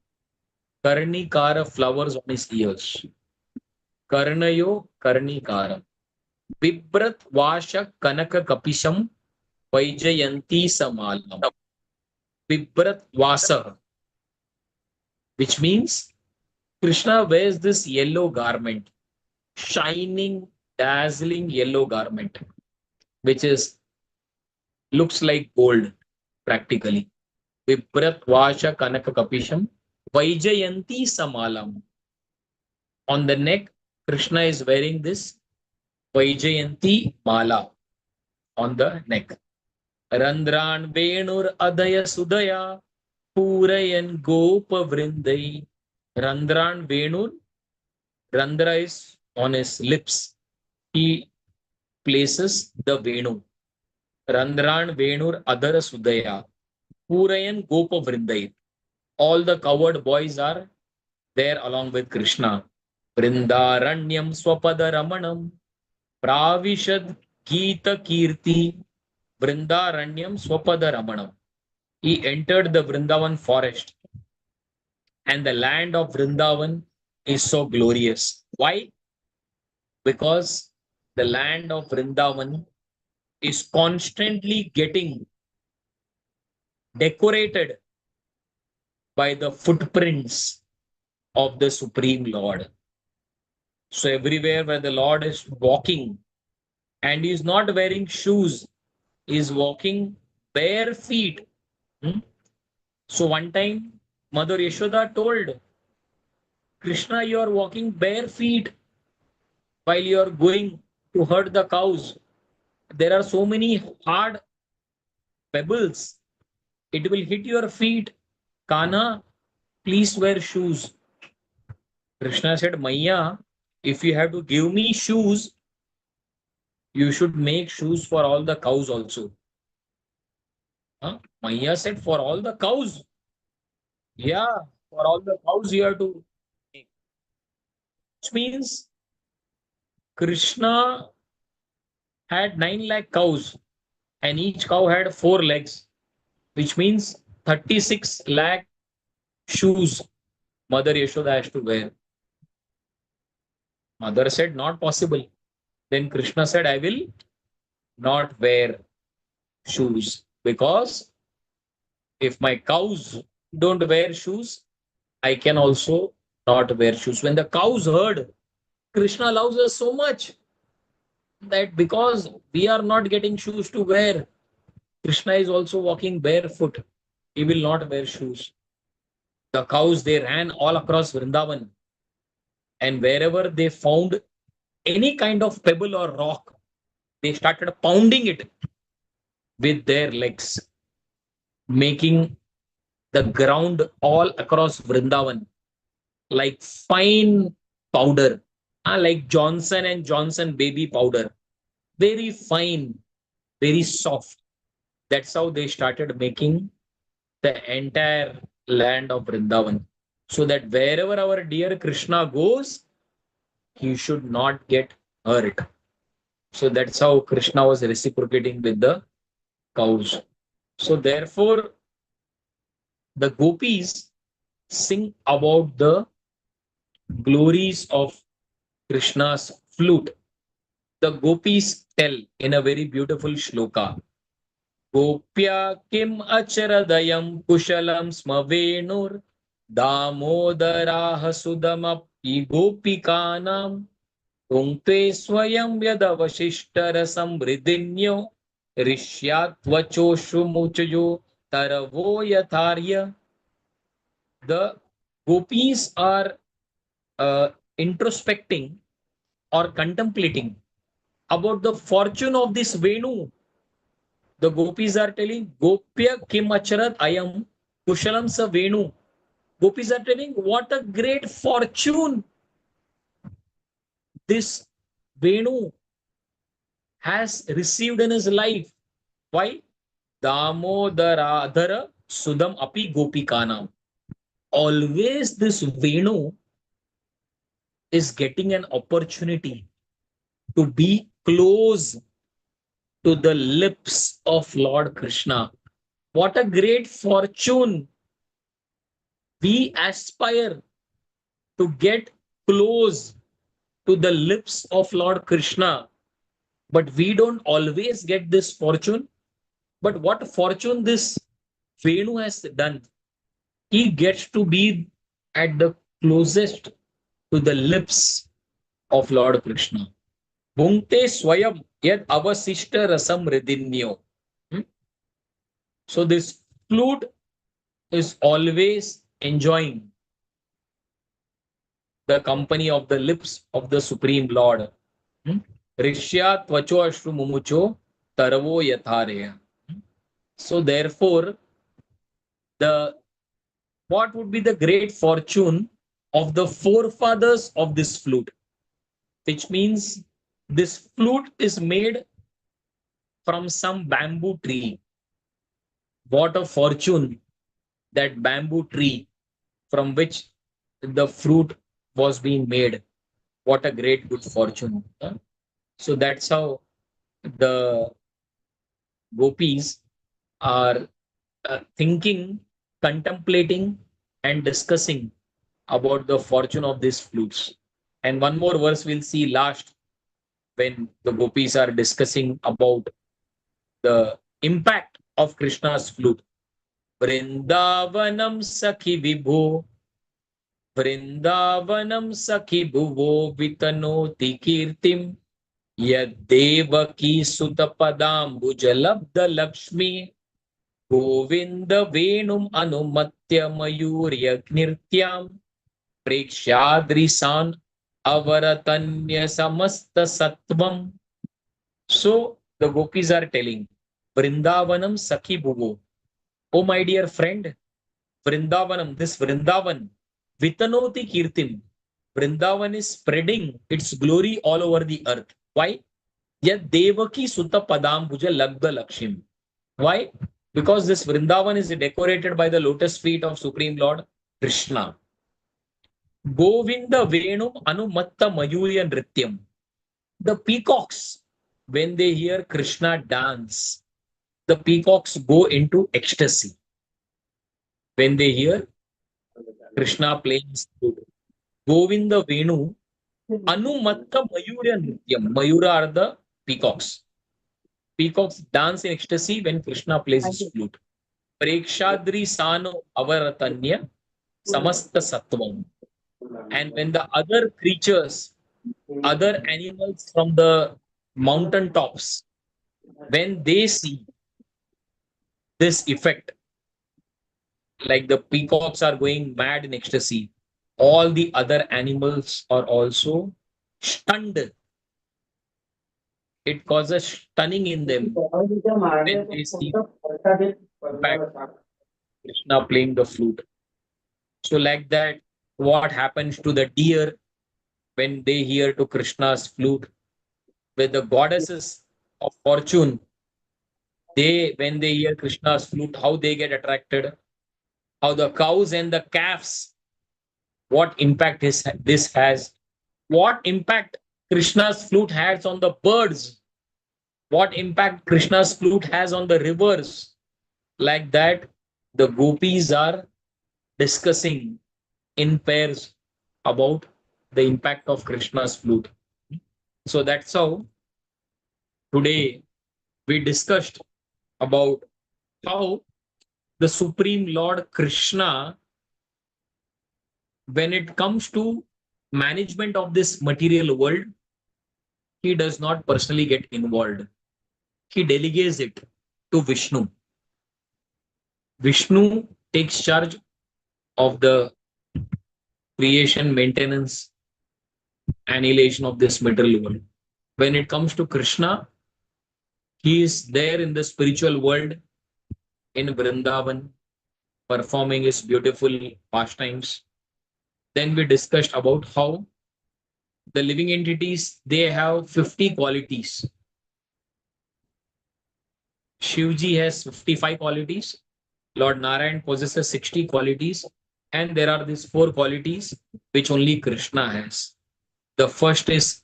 Karnikara flowers on his ears. Karnayo Karnikaram. Vibrat Vasha Kanaka Kapisham Vaijayanti Samalam. Vibrat Vasa, which means Krishna wears this yellow garment, shining, dazzling yellow garment, which is looks like gold practically. Viprat Vasha Kanaka Kapisham Vaijayanti Samalam. On the neck, Krishna is wearing this Vaijayanti Mala on the neck. Randran Venur Adaya Sudaya Purayan Gopa Vrindai. Randran Venur, Randra is on his lips. He places the Venu. Randran Venur Adara Sudaya Purayan Gopa Vrindai. All the coward boys are there along with Krishna. Vrindaranyam Swapada Ramanam Pravishad Gita Kirti Vrindaranyam Swapada Ramanam. He entered the Vrindavan forest, and the land of Vrindavan is so glorious. Why? Because the land of Vrindavan is constantly getting decorated by the footprints of the Supreme Lord. So everywhere where the Lord is walking and he is not wearing shoes, he is walking bare feet. So one time, Mother Yashoda told Krishna, you are walking bare feet while you are going to herd the cows. There are so many hard pebbles. It will hit your feet. Kana, please wear shoes. Krishna said, Maya, if you have to give me shoes, you should make shoes for all the cows also. Huh? Maya said, for all the cows. Yeah, for all the cows you have to make. Which means Krishna had 9 lakh cows and each cow had 4 legs, which means 36 lakh shoes Mother Yashoda has to wear. Mother said, not possible. Then Krishna said, I will not wear shoes because if my cows don't wear shoes, I can also not wear shoes. When the cows heard, Krishna loves us so much that because we are not getting shoes to wear, Krishna is also walking barefoot. He will not wear shoes. The cows, they ran all across Vrindavan, and wherever they found any kind of pebble or rock, they started pounding it with their legs, making the ground all across Vrindavan like fine powder, like Johnson and Johnson baby powder, very fine, very soft. That's how they started making the entire land of Vrindavan. So that wherever our dear Krishna goes, he should not get hurt. So that's how Krishna was reciprocating with the cows. So therefore, the gopis sing about the glories of Krishna's flute. The gopis tell in a very beautiful shloka. Gopya kim acharadayam kushalam sma venur damodaraha sudamapi gopikanam Punkte swayam yadavashishtara samridinyo rishyatvacho muchayo taravo yatharya. The gopis are introspecting or contemplating about the fortune of this Venu. The gopis are telling, Gopya kim acharat ayam kushalam sa Venu. Gopis are telling, what a great fortune this Venu has received in his life. Why? Damodaradhara Sudam Api Gopikana. Always this Venu is getting an opportunity to be close to the lips of Lord Krishna. What a great fortune. We aspire to get close to the lips of Lord Krishna, but we don't always get this fortune. But what fortune this Venu has done? He gets to be at the closest to the lips of Lord Krishna. Bhunkte swayam yad avasishta rasam hridinyo. So this flute is always enjoying the company of the lips of the Supreme Lord. Rishya tvacho ashru mumucho taravo yathareya. So therefore, what would be the great fortune of the forefathers of this flute? Which means this flute is made from some bamboo tree. What a fortune that bamboo tree from which the fruit was being made. What a great good fortune. So that's how the gopis are thinking, contemplating, and discussing about the fortune of these flutes. And one more verse we'll see last when the gopis are discussing about the impact of Krishna's flute. Vrindavanam Sakhi Vibho, Vrindavanam Sakhi Bhuvo Vitanoti Kirtim, Yadevaki Sutapadambujalabda Lakshmi, Govinda Venum Anumatya Mayuryagnirtyam, Prekshadrisan Avaratanya Samasta Sattvam. So the gopis are telling, Vrindavanam Sakhi Bhuvo. Oh, my dear friend, Vrindavanam, this Vrindavan, Vitanoti Kirtim. Vrindavan is spreading its glory all over the earth. Why? Yad Devaki Sutta Padambuja Lagda Lakshim. Why? Because this Vrindavan is decorated by the lotus feet of Supreme Lord Krishna. Govinda Venum Anumatta Mayurya Nrityam. The peacocks, when they hear Krishna dance, the peacocks go into ecstasy. When they hear Krishna playing flute. Govinda Venu Anumatta Mayurya Nrityam. Mayura are the peacocks. Peacocks dance in ecstasy when Krishna plays his flute. Prekshadri Sano Avaratanya Samasta Sattvam. And when the other creatures, other animals from the mountain tops, when they see this effect, like the peacocks are going mad in ecstasy, all the other animals are also stunned. It causes stunning in them when they see Krishna playing the flute. So, like that, what happens to the deer when they hear to Krishna's flute? With the goddesses of fortune, they when they hear Krishna's flute, how they get attracted, how the cows and the calves, what impact this has, what impact Krishna's flute has on the birds, what impact Krishna's flute has on the rivers. Like that, the gopis are discussing in pairs about the impact of Krishna's flute. So that's how today we discussed about how the Supreme Lord Krishna, when it comes to management of this material world, he does not personally get involved. He delegates it to Vishnu. Vishnu takes charge of the creation, maintenance, annihilation of this material world. When it comes to Krishna, he is there in the spiritual world in Vrindavan, performing his beautiful pastimes. Then we discussed about how the living entities, they have 50 qualities. Shivji has 55 qualities. Lord Narayan possesses 60 qualities. And there are these 4 qualities which only Krishna has. The first is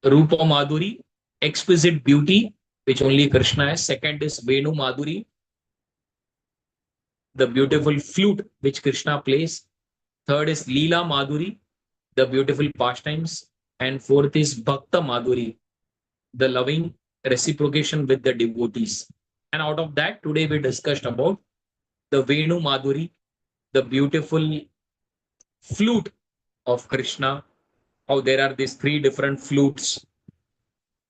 Rupa Madhuri, exquisite beauty, which only Krishna has. Second is Venu Madhuri, the beautiful flute which Krishna plays. Third is Leela Madhuri, the beautiful pastimes. And fourth is Bhakta Madhuri, the loving reciprocation with the devotees. And out of that, today we discussed about the Venu Madhuri, the beautiful flute of Krishna, how there are these three different flutes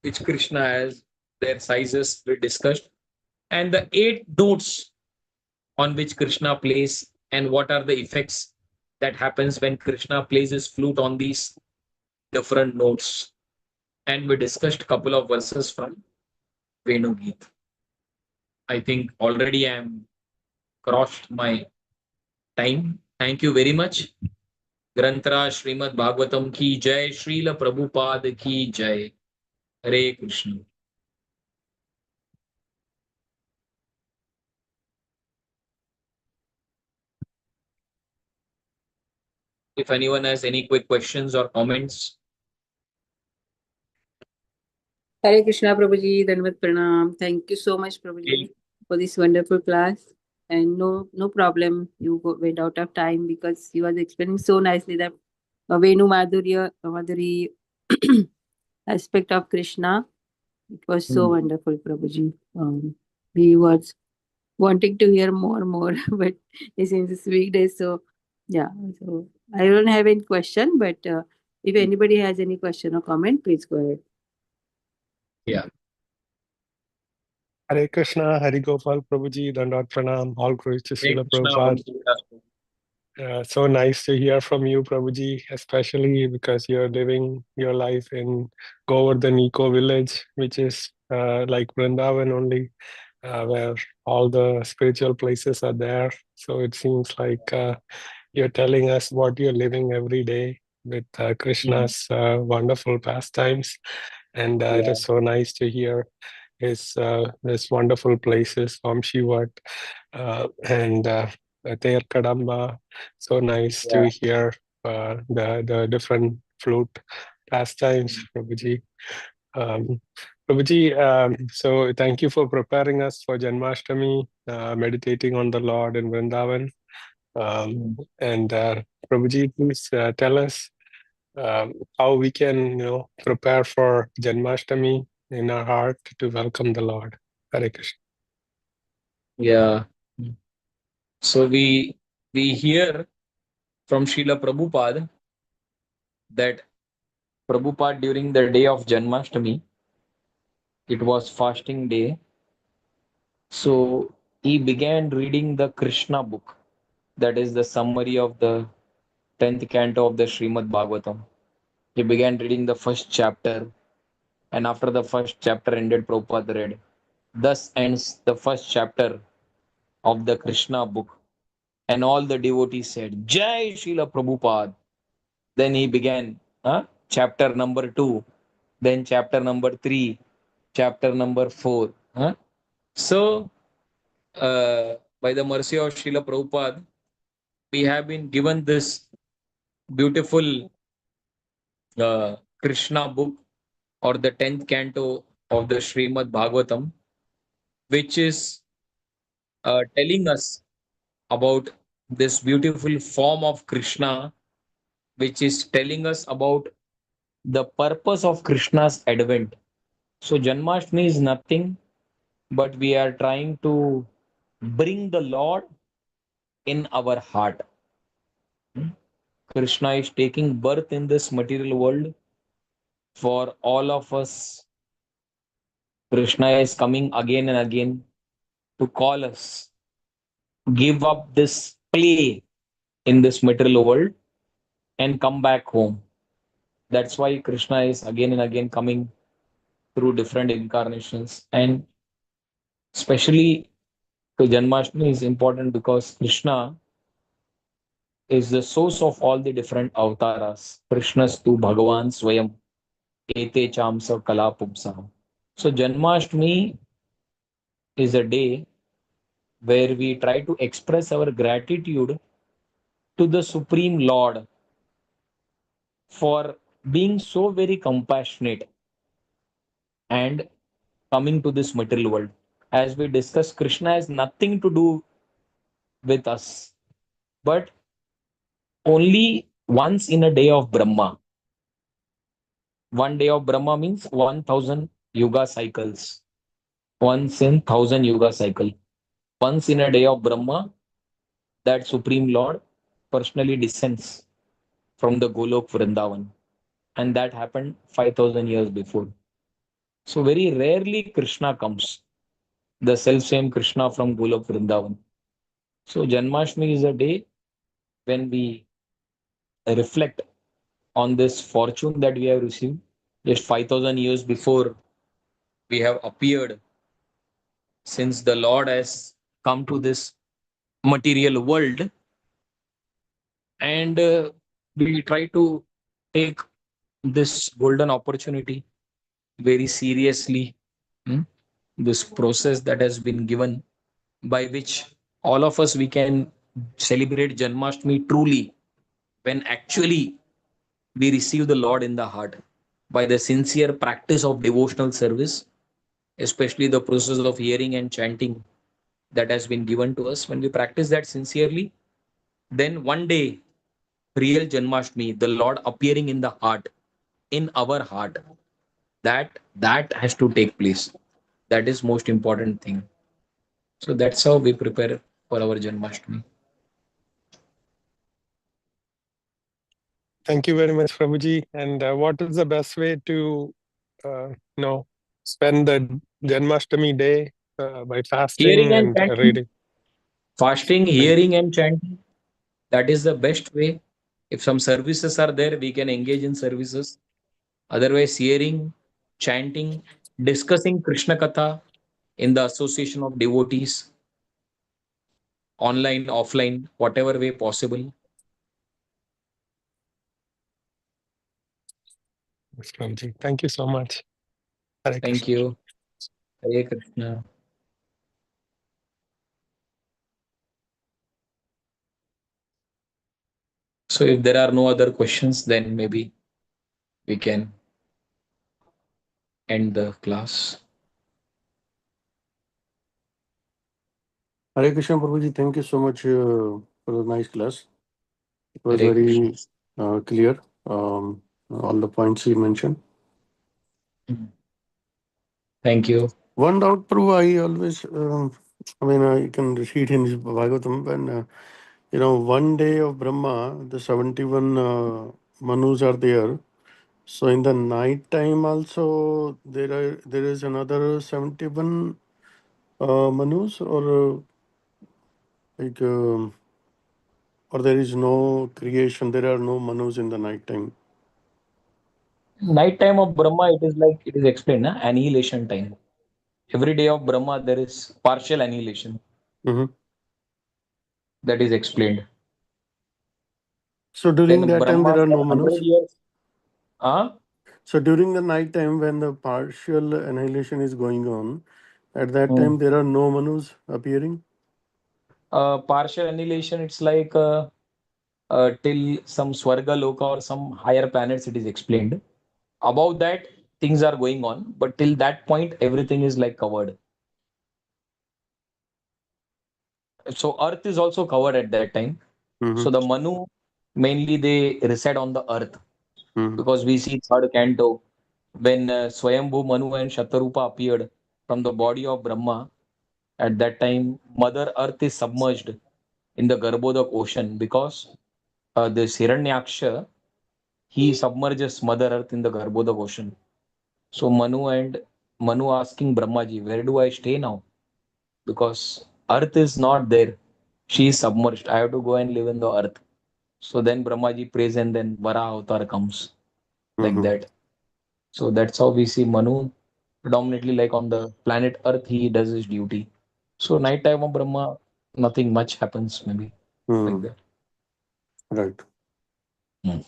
which Krishna has, their sizes we discussed, and the eight notes on which Krishna plays, and what are the effects that happens when Krishna plays his flute on these different notes. And we discussed a couple of verses from Venu Geet. I think already I am crossed my time. Thank you very much. Granthra Srimad Bhagvatam ki jai, Srila Prabhupada ki jai. Hare Krishna. If anyone has any quick questions or comments. Hare Krishna, Prabhuji, Dhanvat Pranam. Thank you so much, Prabhuji, for this wonderful class. And no problem, you went out of time because you was explaining so nicely that Venu Madhuri aspect of Krishna. It was so wonderful, Prabhuji. We was wanting to hear more, but since it's weekdays, so yeah. So I don't have any question, but if anybody has any question or comment, please go ahead. Yeah. Hare Krishna, Hari Gopal Prabhuji, Dandat Pranam, all glories to Hare Srila Krishna. Prabhupada. So nice to hear from you, Prabhuji, especially because you're living your life in Govardhan Eco Village, which is like Vrindavan only, where all the spiritual places are there. So it seems like you're telling us what you're living every day with Krishna's wonderful pastimes. And it is so nice to hear his wonderful places, Vamshivat and Ter Kadamba. So nice to hear the different flute pastimes, Prabhuji. Prabhuji, so thank you for preparing us for Janmashtami, meditating on the Lord in Vrindavan. And Prabhuji, please tell us how we can, prepare for Janmashtami in our heart to welcome the Lord. Hare Krishna. Yeah. So we hear from Srila Prabhupada that Prabhupada during the day of Janmashtami, it was fasting day. So he began reading the Krishna book. That is the summary of the 10th canto of the Srimad Bhagvatam. He began reading the first chapter, and after the first chapter ended, Prabhupada read, "Thus ends the first chapter of the Krishna book." And all the devotees said, "Jai Srila Prabhupada." Then he began chapter number 2, then chapter number 3, chapter number 4. So, by the mercy of Srila Prabhupada, we have been given this beautiful Krishna book, or the 10th canto of the Srimad Bhagavatam, which is telling us about this beautiful form of Krishna, which is telling us about the purpose of Krishna's advent. So, Janmashtami is nothing but we are trying to bring the Lord in our heart. Krishna is taking birth in this material world for all of us. Krishna is coming again and again to call us, give up this play in this material world and come back home. That's why Krishna is again and again coming through different incarnations. And especially to Janmashtami is important because Krishna is the source of all the different avatars. Krishna's tu Bhagavan Swayam Ete Chamsa Kala Pumsam. So Janmashtami is a day where we try to express our gratitude to the Supreme Lord for being so very compassionate and coming to this material world. As we discussed, Krishna has nothing to do with us, but only once in a day of Brahma. One day of Brahma means 1000 yuga cycles. Once in 1000 yuga cycle. Once in a day of Brahma, that Supreme Lord personally descends from the Golok Vrindavan, and that happened 5,000 years before. So very rarely Krishna comes, the self same Krishna from Golok Vrindavan. So Janmashtami is a day when we reflect on this fortune that we have received just 5,000 years before we have appeared, since the Lord has come to this material world, and we try to take this golden opportunity very seriously. Hmm? This process that has been given, by which all of us we can celebrate Janmashtami truly, when actually we receive the Lord in the heart by the sincere practice of devotional service, especially the process of hearing and chanting that has been given to us. When we practice that sincerely, then one day, real Janmashtami, the Lord appearing in the heart, in our heart, that has to take place. That is most important thing. So that's how we prepare for our Janmashtami. Thank you very much, Prabhuji. And what is the best way to, spend the Janmashtami day by Hearing fasting and and chanting, reading? fasting, Thank hearing and chanting, that is the best way. If some services are there, we can engage in services. Otherwise, hearing, chanting, discussing Krishna Katha in the association of devotees, online, offline, whatever way possible. you, Prabhuji. Thank you so much. Hare Thank Krishna. you. Hare Krishna. So if there are no other questions, then maybe we can end the class. Hare Krishna Prabhuji, thank you so much for the nice class. It was Hare Krishna. very clear, all the points you mentioned. Thank you. One doubt, Prabhu, I always, I can read in his Bhagavatam when, one day of Brahma, the 71 Manus are there. So in the night time also, there is another 71 Manus, or like, or there is no creation, there are no Manus in the night time. Night time of Brahma, it is like it is explained, na? Annihilation time. Every day of Brahma, there is partial annihilation. Mm-hmm. That is explained. So during Then that time, Brahma there are for no 100 Manus. years. Huh? So during the night time, when the partial annihilation is going on, at that Hmm. time there are no Manus appearing. Partial annihilation, it's like till some Swarga Loka or some higher planets, it is explained. Above that, things are going on, but till that point, everything is like covered. So Earth is also covered at that time. Mm-hmm. So the Manu, mainly they reside on the Earth, Mm-hmm. because we see third canto when Swayambhu Manu and Shatarupa appeared from the body of Brahma. At that time, Mother Earth is submerged in the Garbhodak ocean, because this Hiranyaksha, he submerges Mother Earth in the Garbhodak ocean. So Manu asking Brahmaji, where do I stay now? Because Earth is not there. She is submerged. I have to go and live in the Earth. So then Brahmaji prays, and then Varaha avatar comes, like Mm-hmm. that. So that's how we see Manu predominantly, like on the planet Earth, he does his duty. So night time of Brahma, nothing much happens, maybe like Mm-hmm. that. Right. Hmm.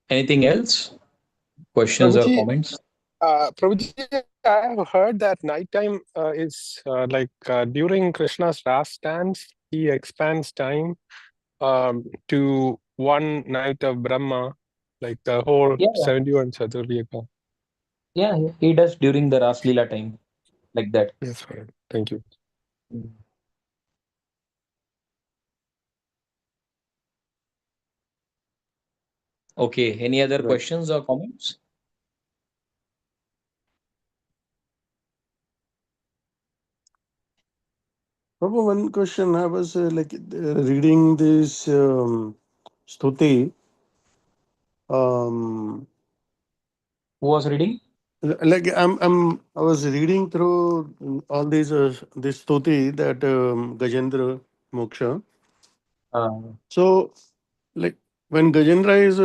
Anything else? Questions or Prabhuji, comments? Prabhuji, I have heard that nighttime is during Krishna's last dance, he expands time to one night of Brahma, like the whole Yeah, yeah, 71 Chaturvyaka. yeah, yeah. He does during the Ras Leela time, like that. Yes, right. Thank you. Hmm. Okay. Any other Right. questions or comments? Prabhu, one question. I was reading this stuti. Who was reading? I was reading through all these this stuti that Gajendra Moksha. So, like when Gajendra is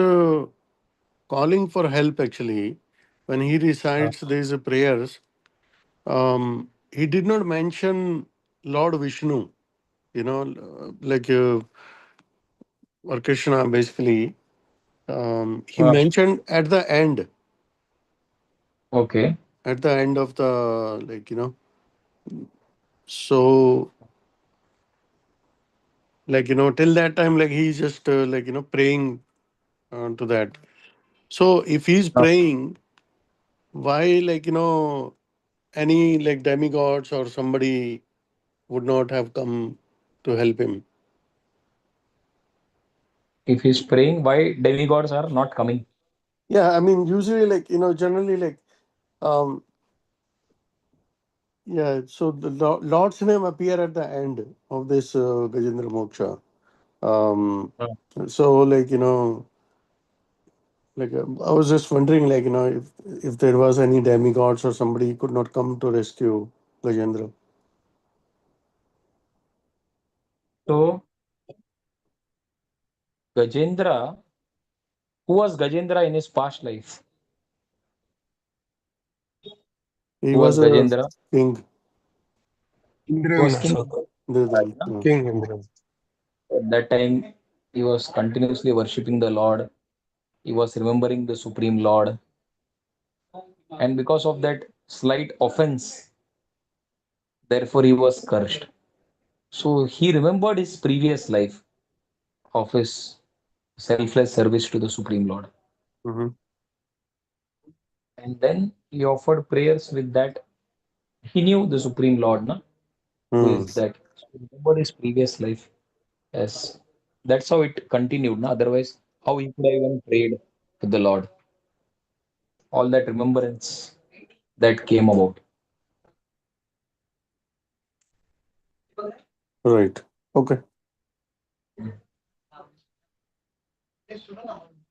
calling for help, actually, when he recites these prayers, he did not mention Lord Vishnu. Or Krishna, basically. He mentioned at the end. Okay. At the end of the so till that time, he's just praying to that. So if he's praying, why any demigods or somebody would not have come to help him? If he's praying, why demigods are not coming? Yeah, I mean, usually generally yeah, so the Lord's name appear at the end of this Gajendra Moksha. So I was just wondering if there was any demigods or somebody could not come to rescue Gajendra. So Gajendra, who was Gajendra in his past life? He Who was was a Gajendra? king. Was Indra, king. The- Right, no? King Indra. At that time, he was continuously worshipping the Lord. He was remembering the Supreme Lord. And because of that slight offense, therefore he was cursed. So he remembered his previous life of his selfless service to the Supreme Lord. Mhm. And then he offered prayers with that. He knew the Supreme Lord, na? Who Hmm. is that? So he remembered his previous life. Yes. That's how it continued. Na? Otherwise, how he could have even prayed to the Lord? All that remembrance that came about. Right. Okay.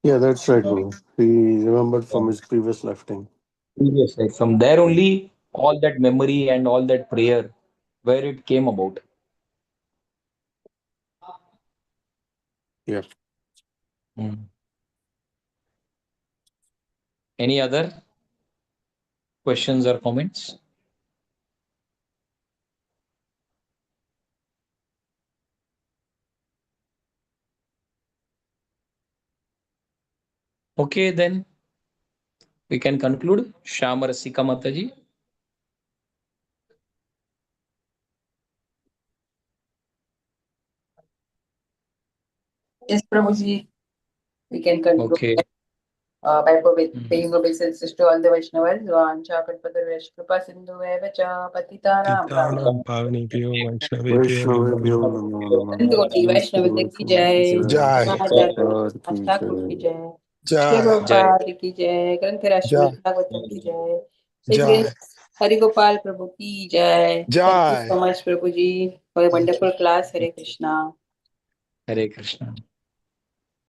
Yeah, that's right, Guru. He remembered from his previous lifetime. Previous life. From there only, all that memory and all that prayer, where it came about. Yeah. Hmm. Any other questions or comments? Okay, then we can conclude. Shyama Rasika Mataji. Yes, Prabhuji, we can conclude. Okay. By paying obeisances to all the Vaishnavas, Vancha Kalpatarvesh Kripa Sindhu Eva Cha Patitanam Titanam Pavanebhyo Vaishnavebhyo Vaishnavebhyo Namo namo Namo namaha. Koti Vaishnavita ki jai, Jai. Mahajato Ki Thakur ki jai. jai, Shri Jai. Jai. Prabhupada ki jai, Granthara Jai. Srimad Bhagvatam ki jai, Shri Jai. Hari Gopal Prabhu ki jai. Thank you Jai. so much, Prabhuji, for a Thank you. wonderful class. Hare Krishna. Hare Krishna.